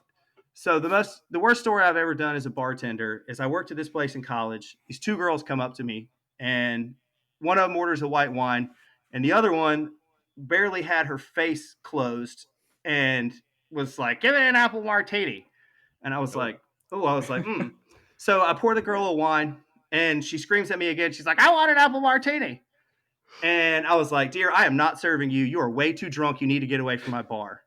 [SPEAKER 3] So the worst story I've ever done as a bartender is I worked at this place in college. These 2 girls come up to me, and one of them orders a white wine, and the other one barely had her face closed and was like, "Give me an apple martini." And I was like, So I pour the girl a wine, and she screams at me again. She's like, "I want an apple martini." And I was like, "Dear, I am not serving you. You are way too drunk. You need to get away from my bar."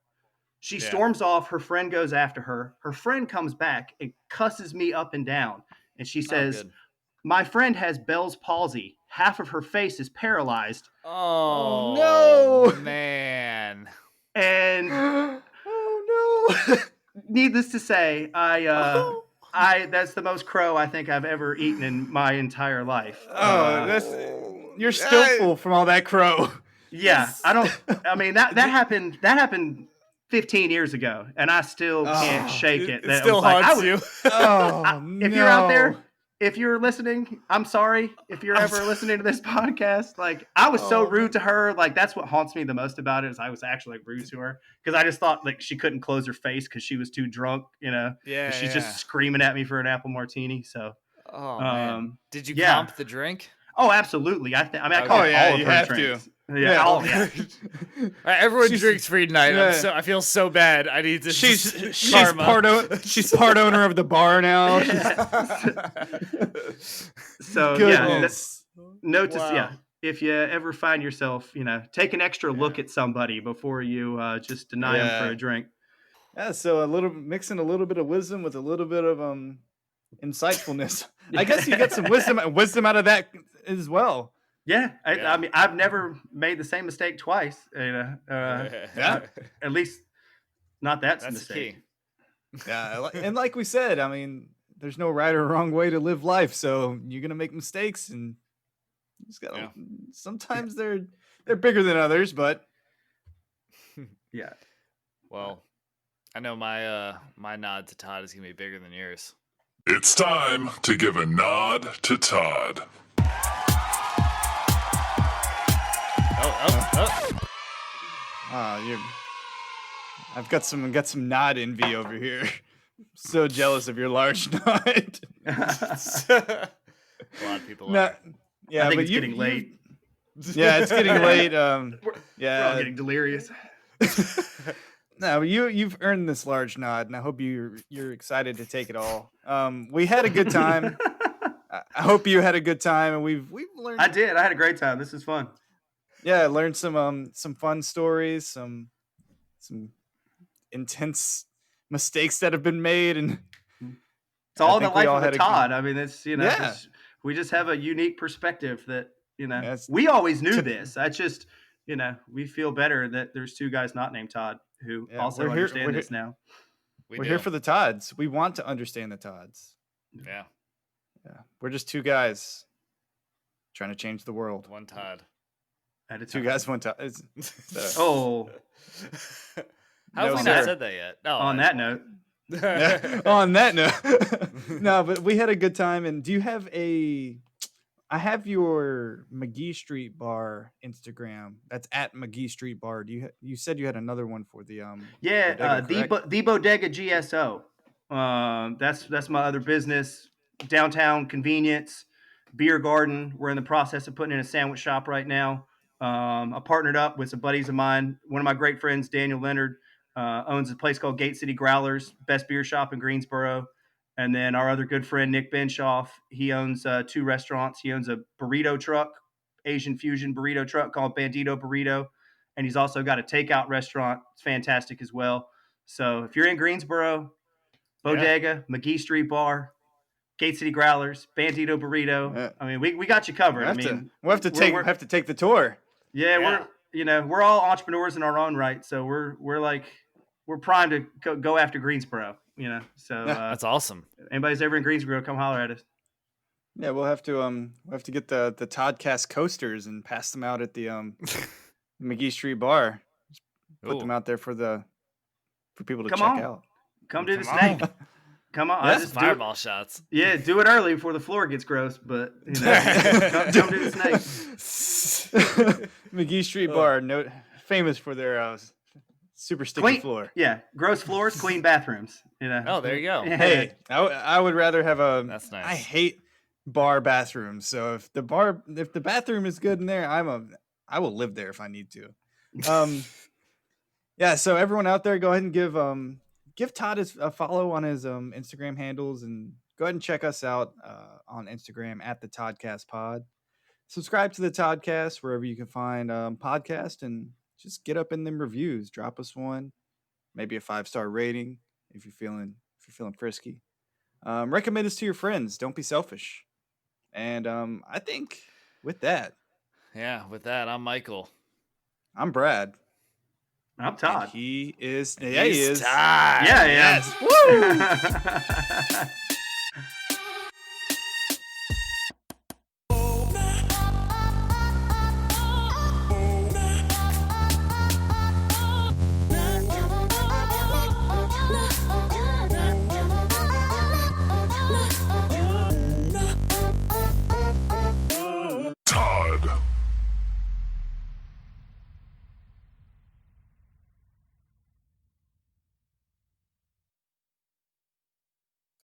[SPEAKER 3] She storms off. Her friend goes after her. Her friend comes back and cusses me up and down. And she says, "My friend has Bell's palsy. Half of her face is paralyzed."
[SPEAKER 1] Oh no, man.
[SPEAKER 3] And needless to say, that's the most crow I think I've ever eaten in my entire life.
[SPEAKER 2] You're still full from all that crow.
[SPEAKER 3] Yeah, that happened 15 years ago, and I still can't shake it.
[SPEAKER 1] It still haunts you.
[SPEAKER 3] If you're out there, if you're listening, I'm sorry. If you're ever listening to this podcast, like, I was so rude to her. Like, that's what haunts me the most about it, is I was actually rude to her, because I just thought like she couldn't close her face because she was too drunk.
[SPEAKER 1] Yeah.
[SPEAKER 3] She's just screaming at me for an apple martini. So,
[SPEAKER 1] man. Did you comp the drink?
[SPEAKER 3] Oh, absolutely. I call all of her drinks. Yeah. Oh, yeah.
[SPEAKER 1] All right, everyone
[SPEAKER 2] She's-
[SPEAKER 1] drinks free tonight.
[SPEAKER 2] yeah.
[SPEAKER 1] I feel so bad. I need to.
[SPEAKER 2] She's
[SPEAKER 1] karma.
[SPEAKER 2] she's part owner of the bar now.
[SPEAKER 3] So
[SPEAKER 2] Goodness.
[SPEAKER 3] note to
[SPEAKER 1] Wow.
[SPEAKER 3] yeah, if you ever find yourself, take an extra look at somebody before you just deny them for
[SPEAKER 2] Yeah.
[SPEAKER 3] a drink.
[SPEAKER 2] Yeah, so mixing a little bit of wisdom with a little bit of insightfulness. I guess you get some wisdom out of that as well.
[SPEAKER 3] Yeah,
[SPEAKER 1] Yeah.
[SPEAKER 3] I mean, I've never made the same mistake twice.
[SPEAKER 2] Yeah.
[SPEAKER 3] At least not that's a
[SPEAKER 1] That's the
[SPEAKER 3] mistake.
[SPEAKER 1] key.
[SPEAKER 2] Yeah, and like we said, I mean, there's no right or wrong way to live life. So you're gonna make mistakes, and you just gotta.
[SPEAKER 1] Yeah.
[SPEAKER 2] Sometimes they're bigger than others, but
[SPEAKER 3] Yeah.
[SPEAKER 1] Well, I know my nod to Todd is gonna be bigger than yours.
[SPEAKER 4] It's time to give a nod to Todd.
[SPEAKER 1] Oh.
[SPEAKER 2] I've got some nod envy over here. So jealous of your large nod.
[SPEAKER 1] A lot of people
[SPEAKER 2] No,
[SPEAKER 1] are.
[SPEAKER 2] yeah,
[SPEAKER 3] I think
[SPEAKER 2] but
[SPEAKER 3] it's getting late.
[SPEAKER 2] Yeah, it's getting late.
[SPEAKER 3] We're all
[SPEAKER 2] Yeah,
[SPEAKER 3] getting delirious.
[SPEAKER 2] no, but you've earned this large nod, and I hope you're excited to take it all. We had a good time. I hope you had a good time, and we've learned.
[SPEAKER 3] I did. I had a great time. This is fun.
[SPEAKER 2] Yeah, I learned some fun stories, some intense mistakes that have been made, and
[SPEAKER 3] It's all
[SPEAKER 2] I
[SPEAKER 3] in the
[SPEAKER 2] think we
[SPEAKER 3] life
[SPEAKER 2] all
[SPEAKER 3] of a
[SPEAKER 2] had a
[SPEAKER 3] Todd. I mean, it's
[SPEAKER 2] Yeah.
[SPEAKER 3] it's- we just have a unique perspective that
[SPEAKER 2] it's
[SPEAKER 3] we always knew
[SPEAKER 2] tip-
[SPEAKER 3] this. I just we feel better that there's two guys not named Todd who
[SPEAKER 2] Yeah,
[SPEAKER 3] also
[SPEAKER 2] we're here-
[SPEAKER 3] understand
[SPEAKER 2] we're
[SPEAKER 3] this
[SPEAKER 2] here-
[SPEAKER 3] now.
[SPEAKER 2] we're here for the Todds. We want to understand the Todds.
[SPEAKER 1] Yeah,
[SPEAKER 2] Yeah, we're just two guys trying to change the world.
[SPEAKER 1] one Todd.
[SPEAKER 3] At a
[SPEAKER 2] Two
[SPEAKER 3] time.
[SPEAKER 2] guys, one Todd.
[SPEAKER 3] Oh,
[SPEAKER 1] How have
[SPEAKER 2] No,
[SPEAKER 1] we
[SPEAKER 2] sir.
[SPEAKER 1] not said that yet? No.
[SPEAKER 3] on that note,
[SPEAKER 2] Yeah, on that note, no, but we had a good time. And do you have I have your McGee Street Bar Instagram. That's at McGee Street Bar. You said you had another one for the
[SPEAKER 3] yeah,
[SPEAKER 2] bodega, correct?
[SPEAKER 3] the Bodega GSO. That's my other business. Downtown convenience, beer garden. We're in the process of putting in a sandwich shop right now. I partnered up with some buddies of mine. One of my great friends, Daniel Leonard, owns a place called Gate City Growlers, best beer shop in Greensboro. And then our other good friend, Nick Benshoff, he owns 2 restaurants. He owns a burrito truck, Asian fusion burrito truck called Bandito Burrito. And he's also got a takeout restaurant. It's fantastic as well. So if you're in Greensboro, Bodega, McGee Street Bar, Gate City Growlers, Bandito Burrito.
[SPEAKER 2] Yeah.
[SPEAKER 3] I mean, we got you covered.
[SPEAKER 2] We'll
[SPEAKER 3] I
[SPEAKER 2] have
[SPEAKER 3] mean,
[SPEAKER 2] to we'll have to
[SPEAKER 3] we're-
[SPEAKER 2] take take the tour.
[SPEAKER 3] yeah,
[SPEAKER 1] Yeah.
[SPEAKER 3] we're all entrepreneurs in our own right. So we're primed to go after Greensboro. So
[SPEAKER 2] Yeah,
[SPEAKER 1] That's awesome.
[SPEAKER 3] anybody's ever in Greensboro, come holler at us.
[SPEAKER 2] Yeah, we'll have to get the Toddcast coasters and pass them out at the McGee Street Bar. Just put
[SPEAKER 1] Ooh.
[SPEAKER 2] them out there for people to
[SPEAKER 3] Come
[SPEAKER 2] check
[SPEAKER 3] on.
[SPEAKER 2] out.
[SPEAKER 3] Come do the
[SPEAKER 1] Come
[SPEAKER 3] snake.
[SPEAKER 1] on.
[SPEAKER 3] Come on.
[SPEAKER 2] Yeah,
[SPEAKER 3] Just do it.
[SPEAKER 1] Fireball shots.
[SPEAKER 3] Yeah, do it early before the floor gets gross. But come do the snake.
[SPEAKER 2] McGee Street Bar, famous for their super sticky
[SPEAKER 3] Clean
[SPEAKER 2] floor.
[SPEAKER 3] Yeah, gross floors, clean bathrooms.
[SPEAKER 1] Oh, there you go.
[SPEAKER 3] Yeah.
[SPEAKER 2] Hey, I would rather have a.
[SPEAKER 1] That's nice.
[SPEAKER 2] I hate bar bathrooms. So if the bathroom is good in there, I will live there if I need to. Yeah. So everyone out there, go ahead and give Todd a follow on his Instagram handles, and go ahead and check us out on Instagram at the Toddcast Pod. Subscribe to the Toddcast wherever you can find podcast, and just get up in them reviews. Drop us one, maybe a 5-star rating if you're feeling frisky. Recommend us to your friends. Don't be selfish. And I think with that,
[SPEAKER 1] Yeah, with that, I'm Michael.
[SPEAKER 2] I'm Brad.
[SPEAKER 3] I'm
[SPEAKER 2] And
[SPEAKER 3] Todd.
[SPEAKER 2] he is. Yeah, he
[SPEAKER 1] He's
[SPEAKER 2] is.
[SPEAKER 1] Todd.
[SPEAKER 3] Yeah,
[SPEAKER 2] Yes.
[SPEAKER 3] yeah.